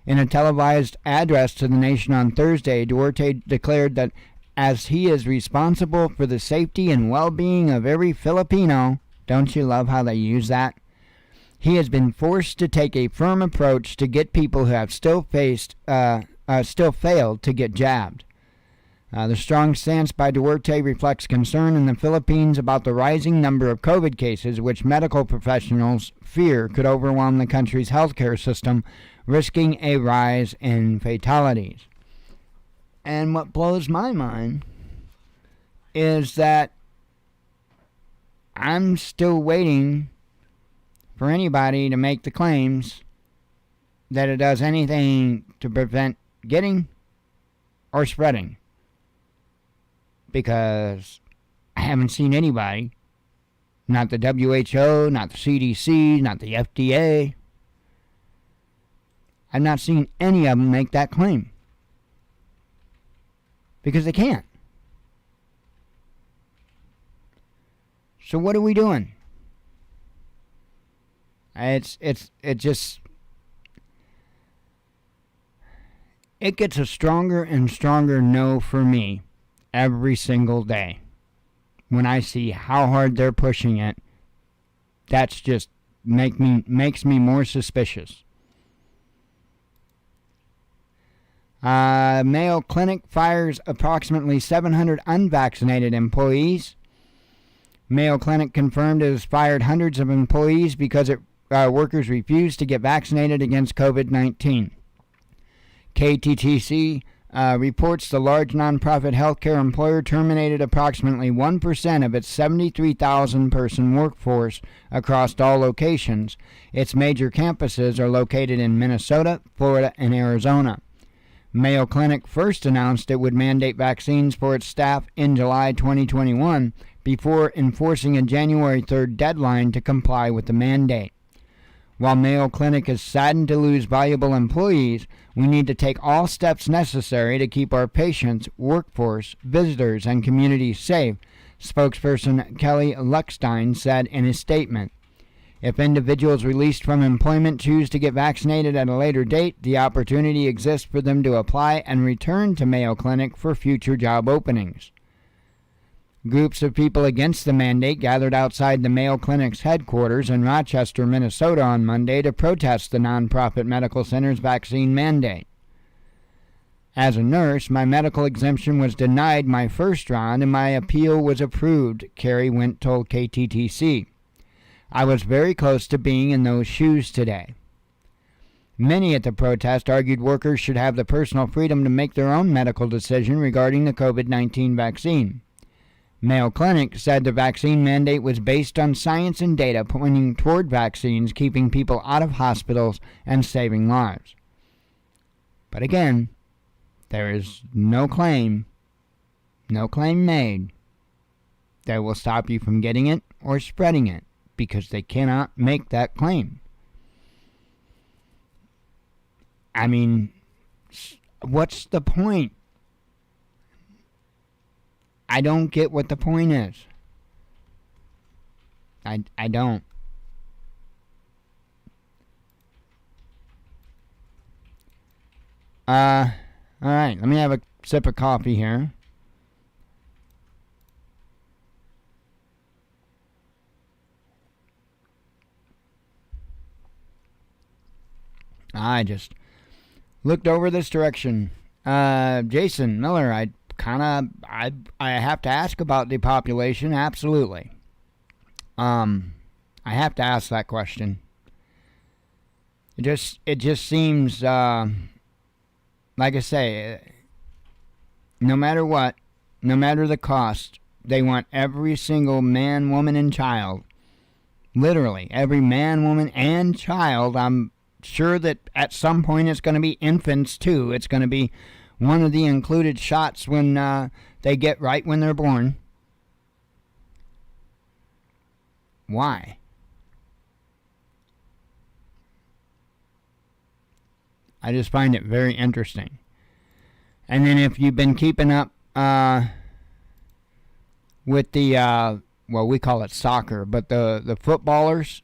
In a televised address to the nation on Thursday, Duterte declared that as he is responsible for the safety and well-being of every Filipino, don't you love how they use that? He has been forced to take a firm approach to get people who have still failed to get jabbed. The strong stance by Duterte reflects concern in the Philippines about the rising number of COVID cases, which medical professionals fear could overwhelm the country's healthcare system, risking a rise in fatalities. And what blows my mind is that I'm still waiting for anybody to make the claims that it does anything to prevent getting or spreading. Because I haven't seen anybody, not the WHO, not the CDC, not the FDA. I've not seen any of them make that claim. Because they can't. So what are we doing? It gets a stronger and stronger no for me every single day. When I see how hard they're pushing it, that's just makes me more suspicious. Mayo Clinic fires approximately 700 unvaccinated employees. Mayo Clinic confirmed it has fired hundreds of employees because workers refused to get vaccinated against COVID-19. KTTC reports the large nonprofit healthcare employer terminated approximately 1% of its 73,000-person workforce across all locations. Its major campuses are located in Minnesota, Florida, and Arizona. Mayo Clinic first announced it would mandate vaccines for its staff in July 2021 before enforcing a January 3rd deadline to comply with the mandate. While Mayo Clinic is saddened to lose valuable employees, we need to take all steps necessary to keep our patients, workforce, visitors, and communities safe, spokesperson Kelly Luckstein said in his statement. If individuals released from employment choose to get vaccinated at a later date, the opportunity exists for them to apply and return to Mayo Clinic for future job openings. Groups of people against the mandate gathered outside the Mayo Clinic's headquarters in Rochester, Minnesota on Monday to protest the nonprofit medical center's vaccine mandate. As a nurse, my medical exemption was denied my first round and my appeal was approved, Carrie Wint told KTTC. I was very close to being in those shoes today. Many at the protest argued workers should have the personal freedom to make their own medical decision regarding the COVID-19 vaccine. Mayo Clinic said the vaccine mandate was based on science and data pointing toward vaccines keeping people out of hospitals and saving lives. But again, there is no claim made that will stop you from getting it or spreading it, because they cannot make that claim. I mean, what's the point? I don't get what the point is. I don't. Alright, let me have a sip of coffee here. I just looked over this direction. Jason Miller, I have to ask about the population. Absolutely. I have to ask that question. It just seems, like I say, no matter what, no matter the cost, they want every single man, woman, and child, literally every man, woman, and child. I'm sure that at some point it's going to be infants too. It's going to be one of the included shots when they get right when they're born. Why? I just find it very interesting. And then if you've been keeping up with the, well, we call it soccer, but the footballers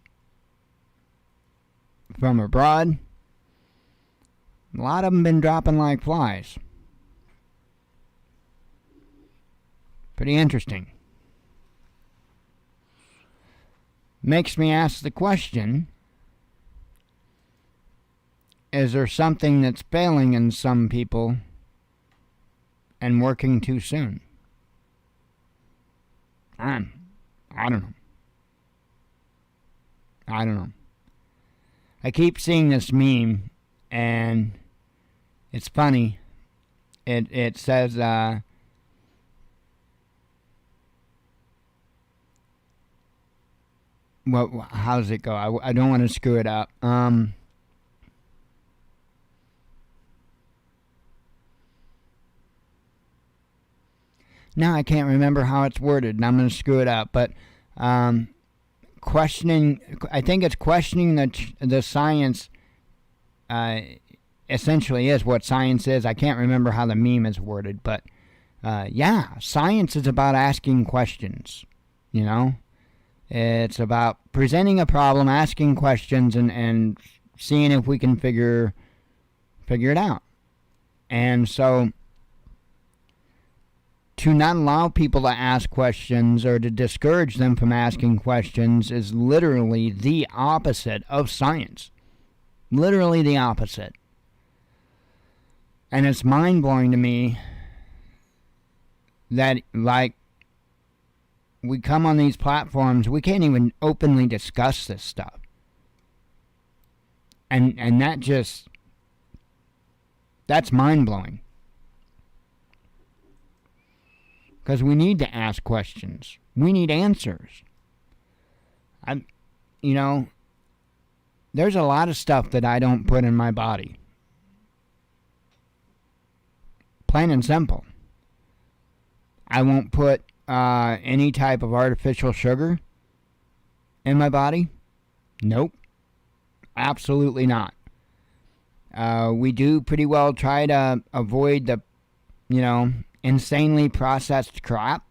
from abroad, a lot of them been dropping like flies. Pretty interesting. Makes me ask the question, is there something that's failing in some people and working too soon? I don't know. I don't know. I keep seeing this meme, and it's funny. It says, well, how does it go? I don't want to screw it up. No, I can't remember how it's worded, and I'm going to screw it up. But questioning, I think it's questioning the science. Essentially, is what science is. I can't remember how the meme is worded, but yeah, science is about asking questions. You know, it's about presenting a problem, asking questions, and seeing if we can figure it out. And so, to not allow people to ask questions or to discourage them from asking questions is literally the opposite of science. Literally the opposite. And it's mind-blowing to me that, like, we come on these platforms, we can't even openly discuss this stuff. And that's mind-blowing. Because we need to ask questions. We need answers. There's a lot of stuff that I don't put in my body. Plain and simple. I won't put any type of artificial sugar in my body. Nope. Absolutely not. We do pretty well try to avoid the, insanely processed crap.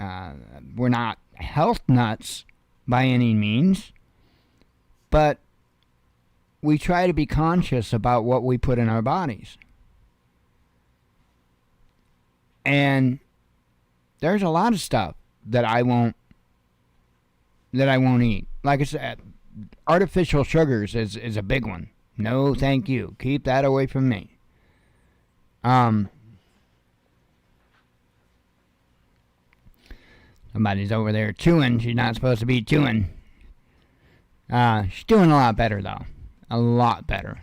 We're not health nuts by any means, but we try to be conscious about what we put in our bodies. And there's a lot of stuff that I won't eat. Like I said, artificial sugars is a big one. No, thank you. Keep that away from me. Somebody's over there chewing. She's not supposed to be chewing. She's doing a lot better, though. A lot better.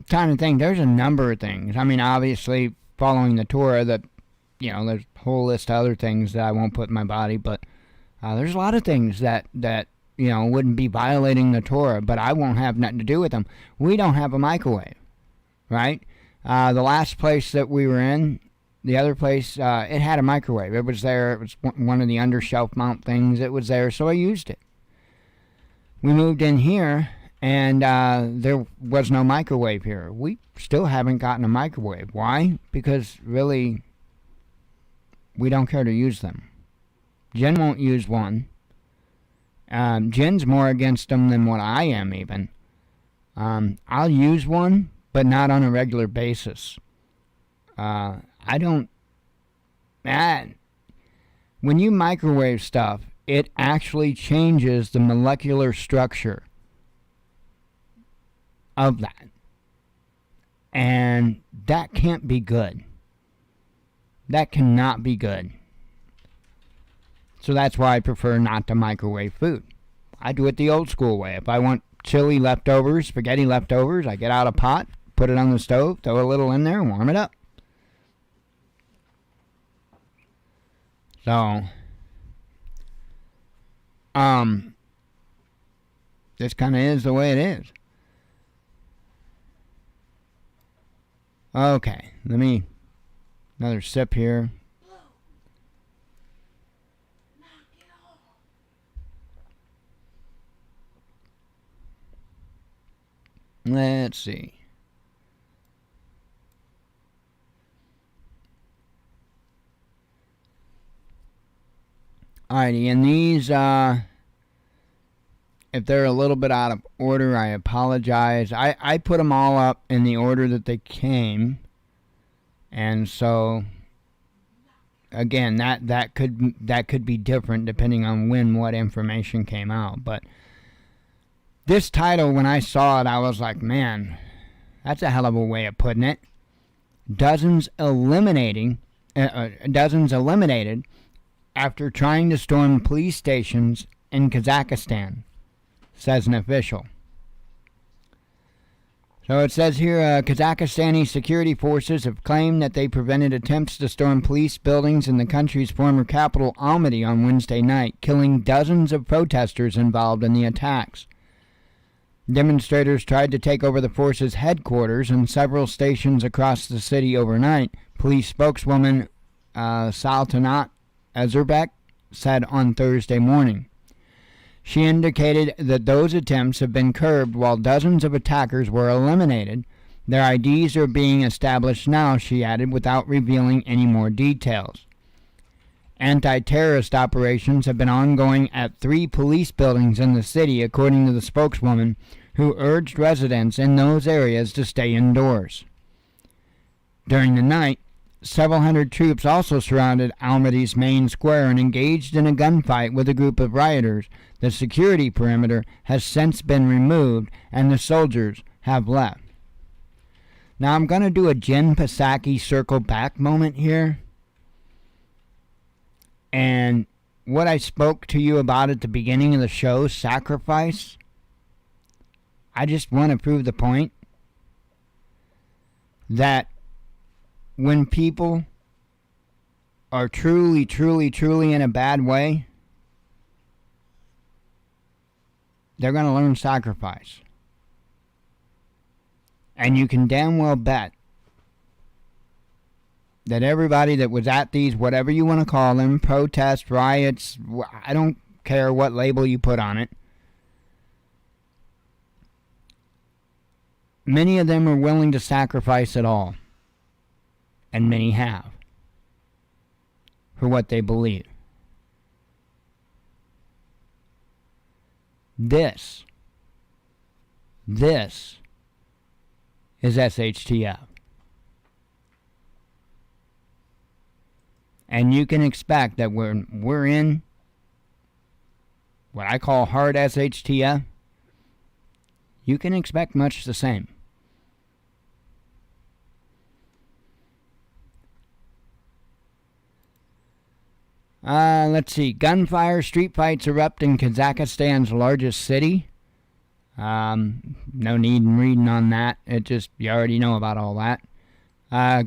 trying to think. There's a number of things. I mean, obviously, following the Torah, that, there's a whole list of other things that I won't put in my body, but there's a lot of things that wouldn't be violating the Torah, but I won't have nothing to do with them. We don't have a microwave, right? The last place that we were in, the other place, it had a microwave. It was there. It was one of the under-shelf mount things. It was there, so I used it. We moved in here, and there was no microwave here. We still haven't gotten a microwave. Why? Because, really, we don't care to use them. Jen won't use one. Jen's more against them than what I am, even. I'll use one, but not on a regular basis. I don't... when you microwave stuff, it actually changes the molecular structure of that. And that can't be good. That cannot be good. So that's why I prefer not to microwave food. I do it the old school way. If I want chili leftovers, spaghetti leftovers, I get out a pot, put it on the stove, throw a little in there, and warm it up. So, this kind of is the way it is. Okay, another sip here. Let's see. Alrighty, and these, if they're a little bit out of order, I apologize. I put them all up in the order that they came. And so, again, that could be different depending on what information came out. But this title, when I saw it, I was like, man, that's a hell of a way of putting it. Dozens eliminated after trying to storm police stations in Kazakhstan, says an official. So it says here, Kazakhstani security forces have claimed that they prevented attempts to storm police buildings in the country's former capital, Almaty, on Wednesday night, killing dozens of protesters involved in the attacks. Demonstrators tried to take over the force's headquarters and several stations across the city overnight, police spokeswoman Saltanat Azerbek said on Thursday morning. She indicated that those attempts have been curbed while dozens of attackers were eliminated. Their IDs are being established now, she added, without revealing any more details. Anti-terrorist operations have been ongoing at 3 police buildings in the city, according to the spokeswoman, who urged residents in those areas to stay indoors. During the night, several hundred troops also surrounded Almaty's main square and engaged in a gunfight with a group of rioters. The security perimeter has since been removed, and the soldiers have left. Now I'm going to do a Jen Psaki circle back moment here. And what I spoke to you about at the beginning of the show, sacrifice, I just want to prove the point that when people are truly, truly, truly in a bad way, they're going to learn sacrifice. And you can damn well bet that everybody that was at these, whatever you want to call them, protests, riots, I don't care what label you put on it, many of them are willing to sacrifice it all. And many have, for what they believe. This is SHTF. And you can expect that when we're in what I call hard SHTF, you can expect much the same. Let's see. Gunfire, street fights erupt in Kazakhstan's largest city. No need in reading on that. You already know about all that.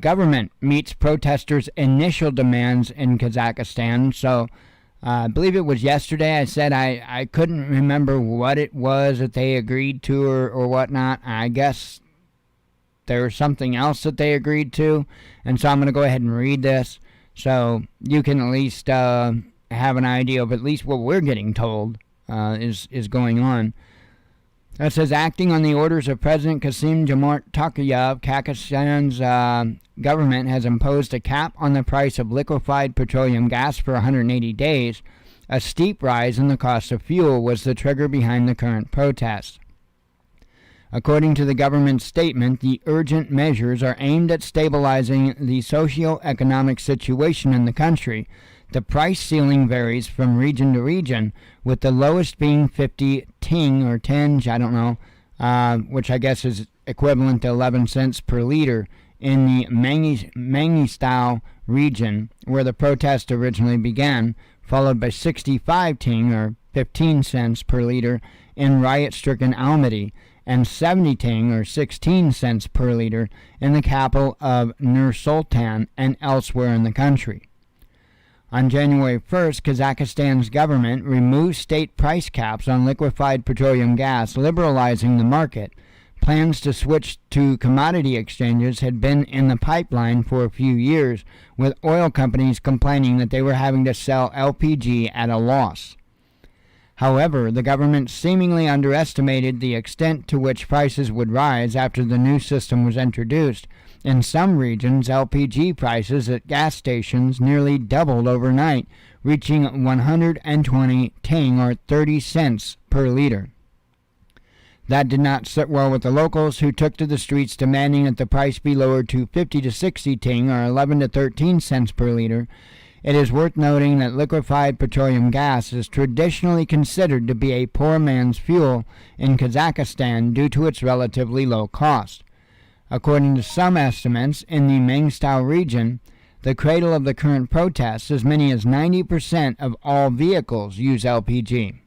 Government meets protesters' initial demands in Kazakhstan. So I believe it was yesterday I said I couldn't remember what it was that they agreed to or whatnot. I guess there was something else that they agreed to. And so I'm going to go ahead and read this so you can at least have an idea of at least what we're getting told is going on. It says, acting on the orders of President Kassym-Jomart Tokayev, Kazakhstan's government has imposed a cap on the price of liquefied petroleum gas for 180 days. A steep rise in the cost of fuel was the trigger behind the current protests. According to the government's statement, the urgent measures are aimed at stabilizing the socio-economic situation in the country. The price ceiling varies from region to region, with the lowest being 50 ting or tenge, I don't know, which I guess is equivalent to 11 cents per liter in the Mangistau region, where the protest originally began, followed by 65 ting or 15 cents per liter in riot-stricken Almaty, and 70 ting or 16 cents per liter in the capital of Nur-Sultan and elsewhere in the country. On January 1st, Kazakhstan's government removed state price caps on liquefied petroleum gas, liberalizing the market. Plans to switch to commodity exchanges had been in the pipeline for a few years, with oil companies complaining that they were having to sell LPG at a loss. However, the government seemingly underestimated the extent to which prices would rise after the new system was introduced. In some regions, LPG prices at gas stations nearly doubled overnight, reaching 120 ting or 30 cents per liter. That did not sit well with the locals, who took to the streets demanding that the price be lowered to 50 to 60 ting or 11 to 13 cents per liter. It is worth noting that liquefied petroleum gas is traditionally considered to be a poor man's fuel in Kazakhstan due to its relatively low cost. According to some estimates, in the Mangistau region, the cradle of the current protests, as many as 90% of all vehicles use LPG.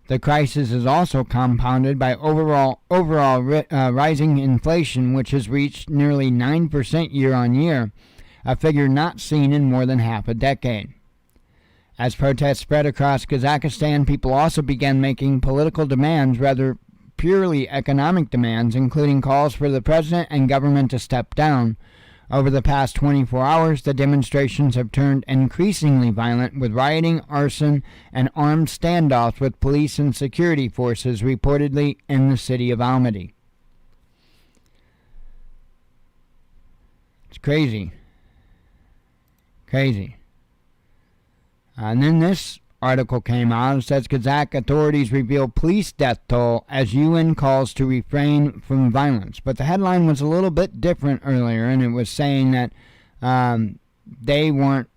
The crisis is also compounded by overall rising inflation, which has reached nearly 9% year on year, a figure not seen in more than half a decade. As protests spread across Kazakhstan, people also began making political demands, rather purely economic demands, including calls for the president and government to step down. Over the past 24 hours, the demonstrations have turned increasingly violent, with rioting, arson, and armed standoffs with police and security forces reportedly in the city of Almaty. It's crazy. And then this article came out. It says Kazakh authorities reveal police death toll as UN calls to refrain from violence. But the headline was a little bit different earlier, and it was saying that they weren't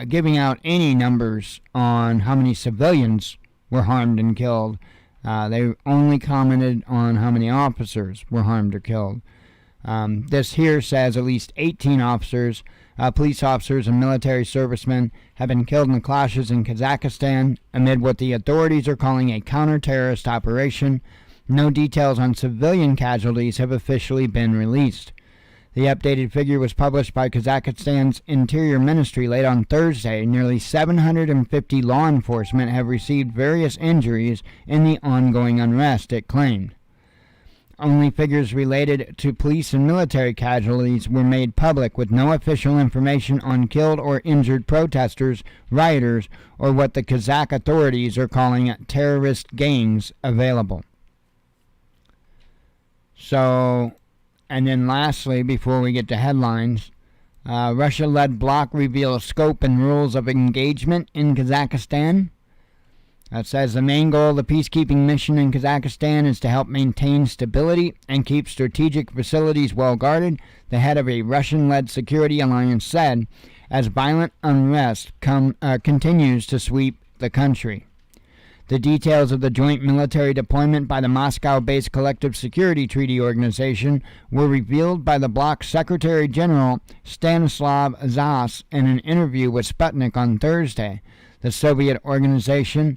giving out any numbers on how many civilians were harmed and killed. They only commented on how many officers were harmed or killed. This here says at least 18 officers, police officers and military servicemen have been killed in the clashes in Kazakhstan amid what the authorities are calling a counter-terrorist operation. No details on civilian casualties have officially been released. The updated figure was published by Kazakhstan's Interior Ministry late on Thursday. Nearly 750 law enforcement have received various injuries in the ongoing unrest, it claimed. Only figures related to police and military casualties were made public, with no official information on killed or injured protesters, rioters, or what the Kazakh authorities are calling terrorist gangs available. So, and then lastly, before we get to headlines, Russia-led bloc reveals scope and rules of engagement in Kazakhstan. It says the main goal of the peacekeeping mission in Kazakhstan is to help maintain stability and keep strategic facilities well guarded, the head of a Russian-led security alliance said, as violent unrest continues to sweep the country. The details of the joint military deployment by the Moscow-based Collective Security Treaty Organization were revealed by the bloc's Secretary General Stanislav Zas in an interview with Sputnik on Thursday. The Soviet organization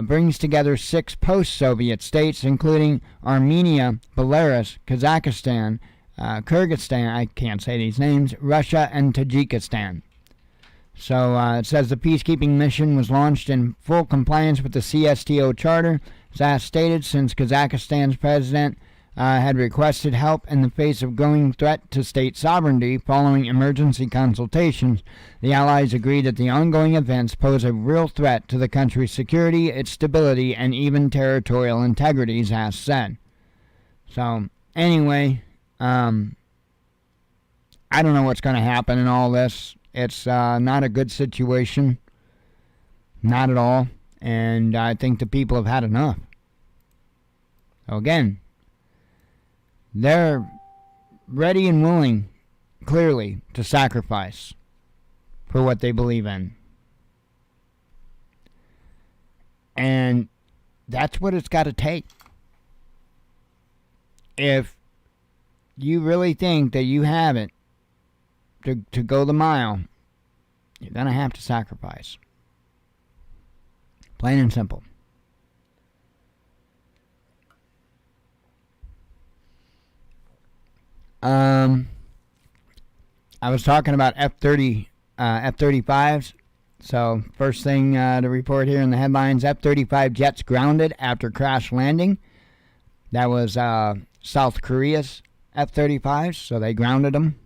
brings together 6 post-Soviet states, including Armenia, Belarus, Kazakhstan, Kyrgyzstan, I can't say these names, Russia, and Tajikistan. So it says the peacekeeping mission was launched in full compliance with the CSTO Charter, as stated, since Kazakhstan's president had requested help in the face of growing threat to state sovereignty. Following emergency consultations, the Allies agreed that the ongoing events pose a real threat to the country's security, its stability, and even territorial integrity, as said. So, anyway, I don't know what's going to happen in all this. It's not a good situation. Not at all. And I think the people have had enough. So again, they're ready and willing, clearly, to sacrifice for what they believe in. And that's what it's got to take. If you really think that you have it to go the mile, you're going to have to sacrifice. Plain and simple. I was talking about F-35s. So, first thing to report here in the headlines, F-35 jets grounded after crash landing. That was South Korea's F-35s, so they grounded them.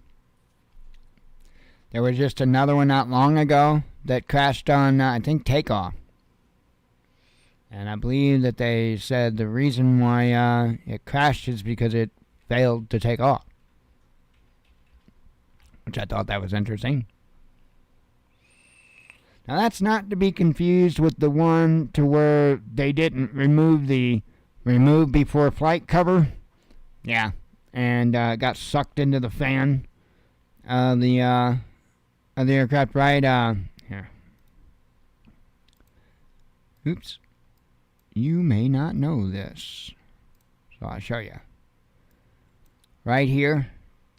There was just another one not long ago that crashed on, I think, takeoff. And I believe that they said the reason why it crashed is because it failed to take off. Which I thought that was interesting. Now that's not to be confused with the one to where they didn't remove the remove before flight cover. Yeah, and got sucked into the fan of the aircraft, right? Here. Oops. You may not know this, so I'll show you. Right here,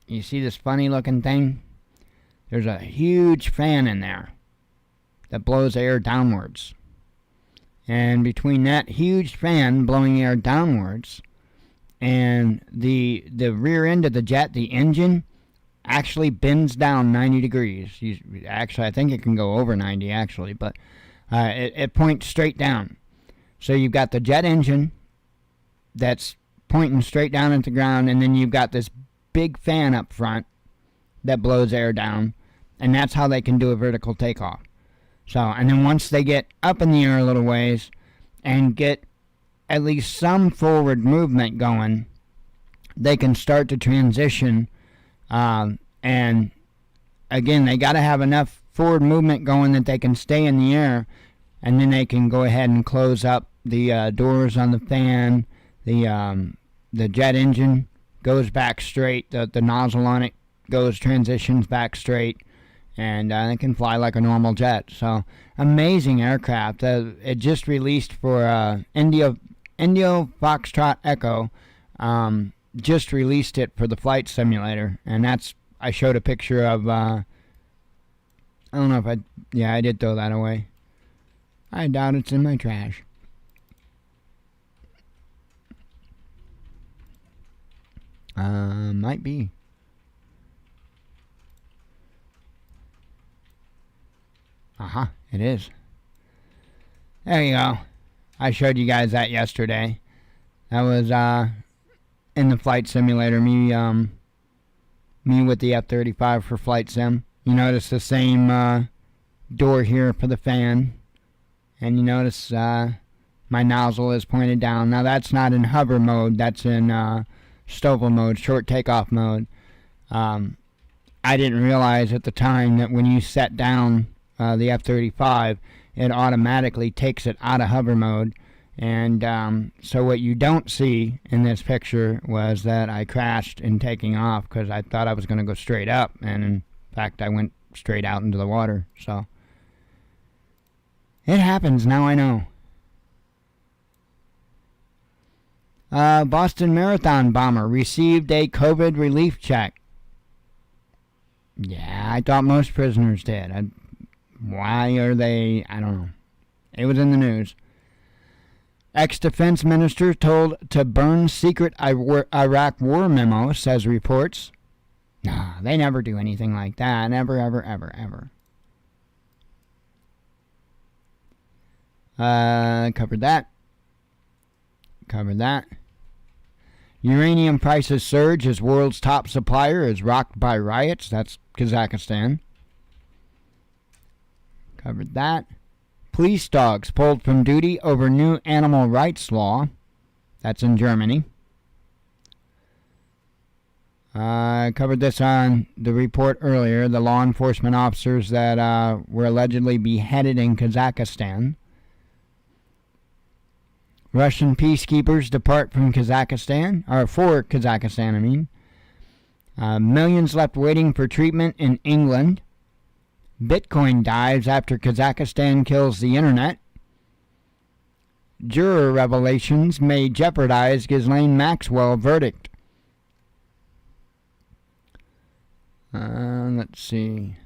you see this funny looking thing? There's a huge fan in there that blows air downwards. And between that huge fan blowing air downwards and the rear end of the jet, the engine, actually bends down 90 degrees. Actually, I think it can go over 90 actually, but it points straight down. So you've got the jet engine that's pointing straight down at the ground, and then you've got this big fan up front that blows air down, and that's how they can do a vertical takeoff. So, and then once they get up in the air a little ways and get at least some forward movement going, they can start to transition. And again, they got to have enough forward movement going that they can stay in the air, and then they can go ahead and close up the doors on the fan. The jet engine goes back straight. The nozzle on it transitions back straight, and it can fly like a normal jet. So, amazing aircraft. It just released for Indio Foxtrot Echo. Just released it for the flight simulator, and I showed a picture of. I don't know if I did throw that away. I doubt it's in my trash. Might be. It is. There you go. I showed you guys that yesterday. That was in the flight simulator. Me with the F-35 for flight sim. You notice the same door here for the fan, and you notice my nozzle is pointed down. Now that's not in hover mode. That's in STOVL mode, short takeoff mode. I didn't realize at the time that when you set down the F-35, it automatically takes it out of hover mode. And so what you don't see in this picture was that I crashed in taking off because I thought I was going to go straight up, and in fact I went straight out into the water. So it happens. Now I know. Boston Marathon bomber received a COVID relief check. Yeah, I thought most prisoners did. Why are they? I don't know. It was in the news. Ex-defense minister told to burn secret Iraq war memo, says reports. No, they never do anything like that. Never, ever, ever, ever. Covered that. Covered that. Uranium prices surge as world's top supplier is rocked by riots. That's Kazakhstan. Covered that. Police dogs pulled from duty over new animal rights law. That's in Germany. I covered this on the report earlier. The law enforcement officers that were allegedly beheaded in Kazakhstan. Russian peacekeepers depart from Kazakhstan, or for Kazakhstan, I mean. Millions left waiting for treatment in England. Bitcoin dives after Kazakhstan kills the internet. Juror revelations may jeopardize Ghislaine Maxwell verdict. Let's see.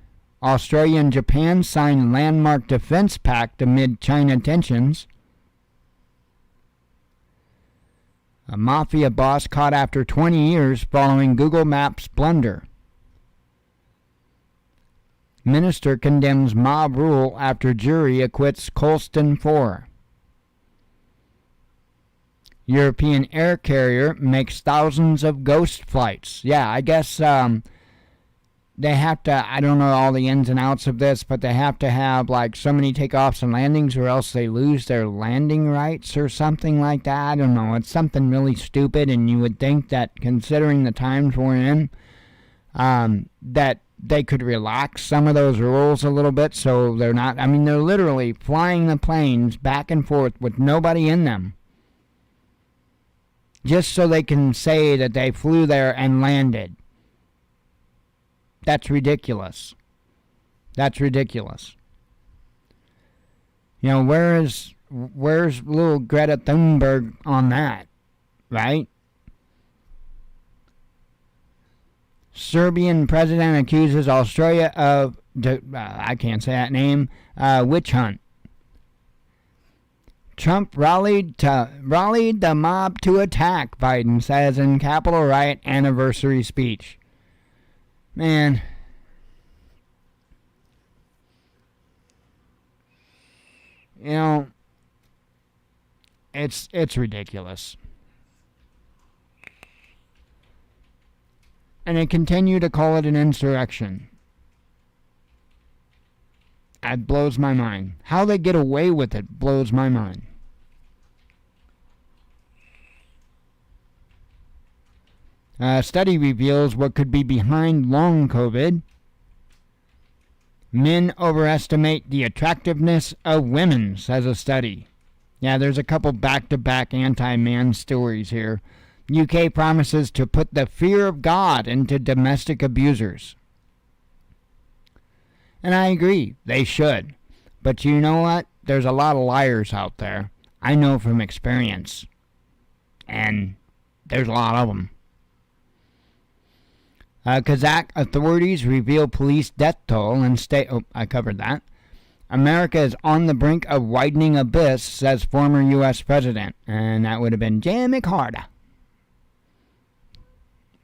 Australia and Japan sign landmark defense pact amid China tensions. A mafia boss caught after 20 years following Google Maps blunder. Minister condemns mob rule after jury acquits Colston 4. European air carrier makes thousands of ghost flights. Yeah, I guess they have to, I don't know all the ins and outs of this, but they have to have like so many takeoffs and landings or else they lose their landing rights or something like that. I don't know. It's something really stupid, and you would think that considering the times we're in, that they could relax some of those rules a little bit so they're not, I mean, they're literally flying the planes back and forth with nobody in them just so they can say that they flew there and landed. That's ridiculous. That's ridiculous. You know, where's little Greta Thunberg on that, right? Serbian president accuses Australia of, I can't say that name, witch hunt. Trump rallied the mob to attack, Biden says in Capitol riot anniversary speech. Man. You know, it's ridiculous. And they continue to call it an insurrection. That blows my mind. How they get away with it blows my mind. A study reveals what could be behind long COVID. Men overestimate the attractiveness of women, says a study. Yeah, there's a couple back-to-back anti-man stories here. UK promises to put the fear of God into domestic abusers. And I agree, they should. But you know what? There's a lot of liars out there. I know from experience. And there's a lot of them. Kazakh authorities reveal police death toll and state... Oh, I covered that. America is on the brink of widening abyss, says former U.S. president. And that would have been Jimmy Carter,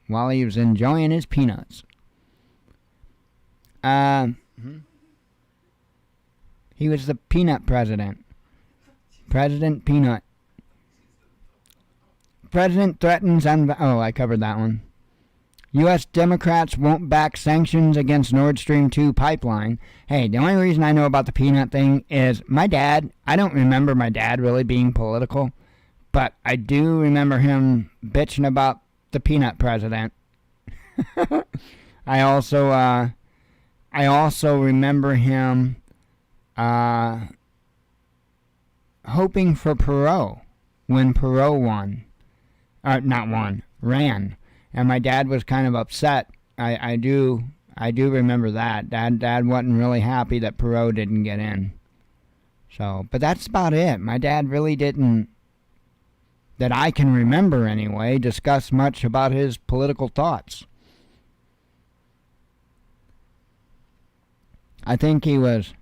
while he was enjoying his peanuts. He was the peanut president. President Peanut. President threatens... Oh, I covered that one. U.S. Democrats won't back sanctions against Nord Stream 2 pipeline. Hey, the only reason I know about the peanut thing is my dad, I don't remember my dad really being political, but I do remember him bitching about the peanut president. I also remember him hoping for Perot when Perot won. Not won, ran. And my dad was kind of upset. I do remember that. Dad wasn't really happy that Perot didn't get in. So, but that's about it. My dad really didn't, that I can remember anyway, discuss much about his political thoughts. I think he was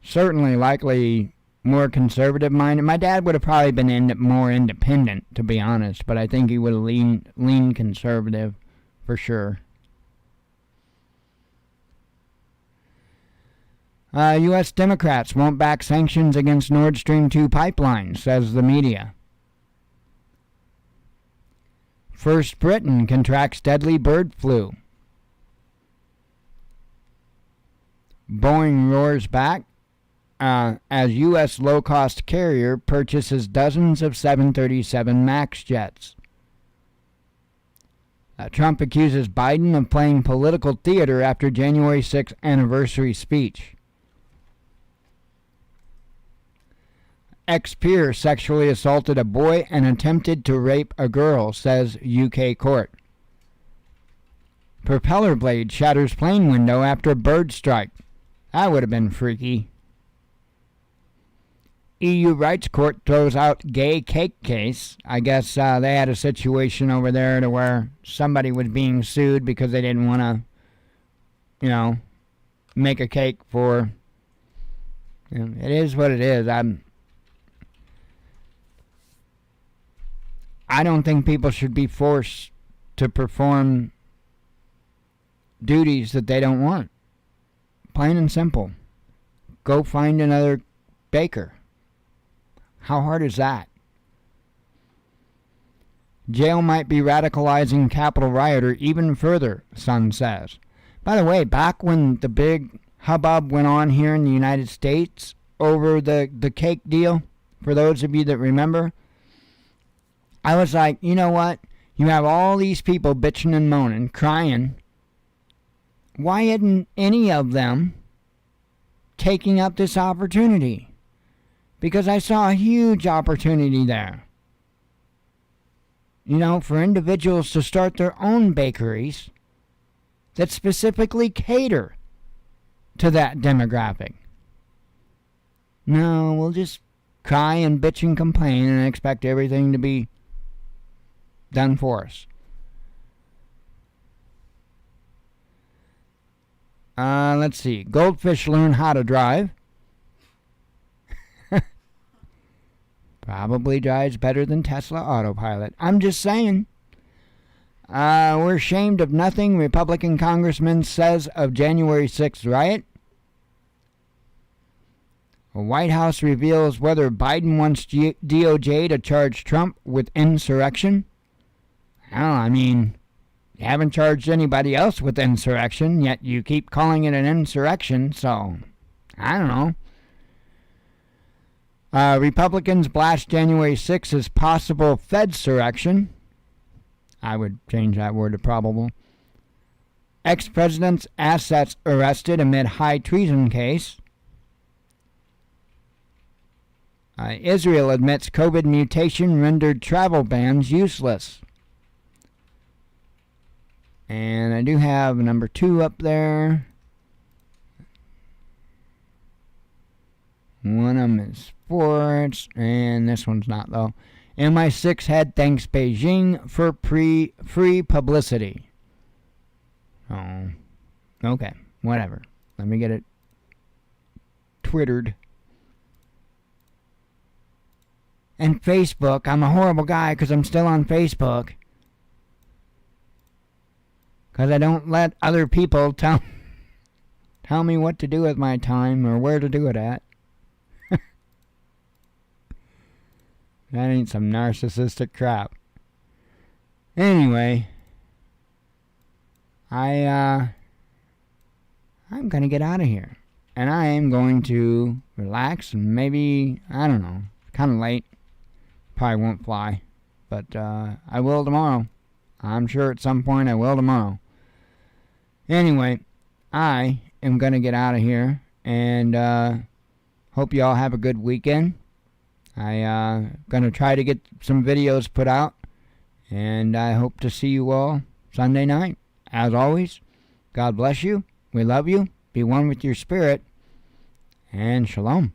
certainly likely more conservative minded. My dad would have probably been more independent, to be honest, but I think he would have leaned conservative for sure. U.S. Democrats won't back sanctions against Nord Stream 2 pipeline, says the media. First Briton contracts deadly bird flu. Boeing roars back as U.S. low-cost carrier purchases dozens of 737 MAX jets. Trump accuses Biden of playing political theater after January 6th anniversary speech. Ex-peer sexually assaulted a boy and attempted to rape a girl, says UK court. Propeller blade shatters plane window after bird strike. That would have been freaky. EU Rights Court throws out gay cake case. I guess they had a situation over there to where somebody was being sued because they didn't want to, make a cake for... it is what it is. I don't think people should be forced to perform duties that they don't want. Plain and simple. Go find another baker. How hard is that? Jail might be radicalizing Capitol rioter even further, Sun says. By the way, back when the big hubbub went on here in the United States over the cake deal, for those of you that remember, I was like, you know what? You have all these people bitching and moaning, crying. Why isn't any of them taking up this opportunity? Because I saw a huge opportunity there. For individuals to start their own bakeries that specifically cater to that demographic. No, we'll just cry and bitch and complain and expect everything to be done for us. Let's see. Goldfish learn how to drive. Probably drives better than Tesla autopilot. I'm just saying. We're ashamed of nothing, Republican congressman says of January 6th riot. The White House reveals whether Biden wants DOJ to charge Trump with insurrection. You haven't charged anybody else with insurrection, yet you keep calling it an insurrection, so I don't know. Republicans blast January 6th as possible Fedsurrection. I would change that word to probable. Ex-president's assets arrested amid high treason case. Israel admits COVID mutation rendered travel bans useless. And I do have number 2 up there. One of them is sports, and this one's not, though. MI6 head thanks Beijing for free publicity. Oh, okay, whatever. Let me get it twittered. And Facebook. I'm a horrible guy because I'm still on Facebook. Because I don't let other people tell me what to do with my time or where to do it at. That ain't some narcissistic crap. Anyway, I'm going to get out of here. And I am going to relax and maybe, I don't know, kind of late. Probably won't fly. But I will tomorrow. I'm sure at some point I will tomorrow. Anyway, I am going to get out of here. And hope you all have a good weekend. I'm going to try to get some videos put out. And I hope to see you all Sunday night. As always, God bless you. We love you. Be one with your spirit. And shalom.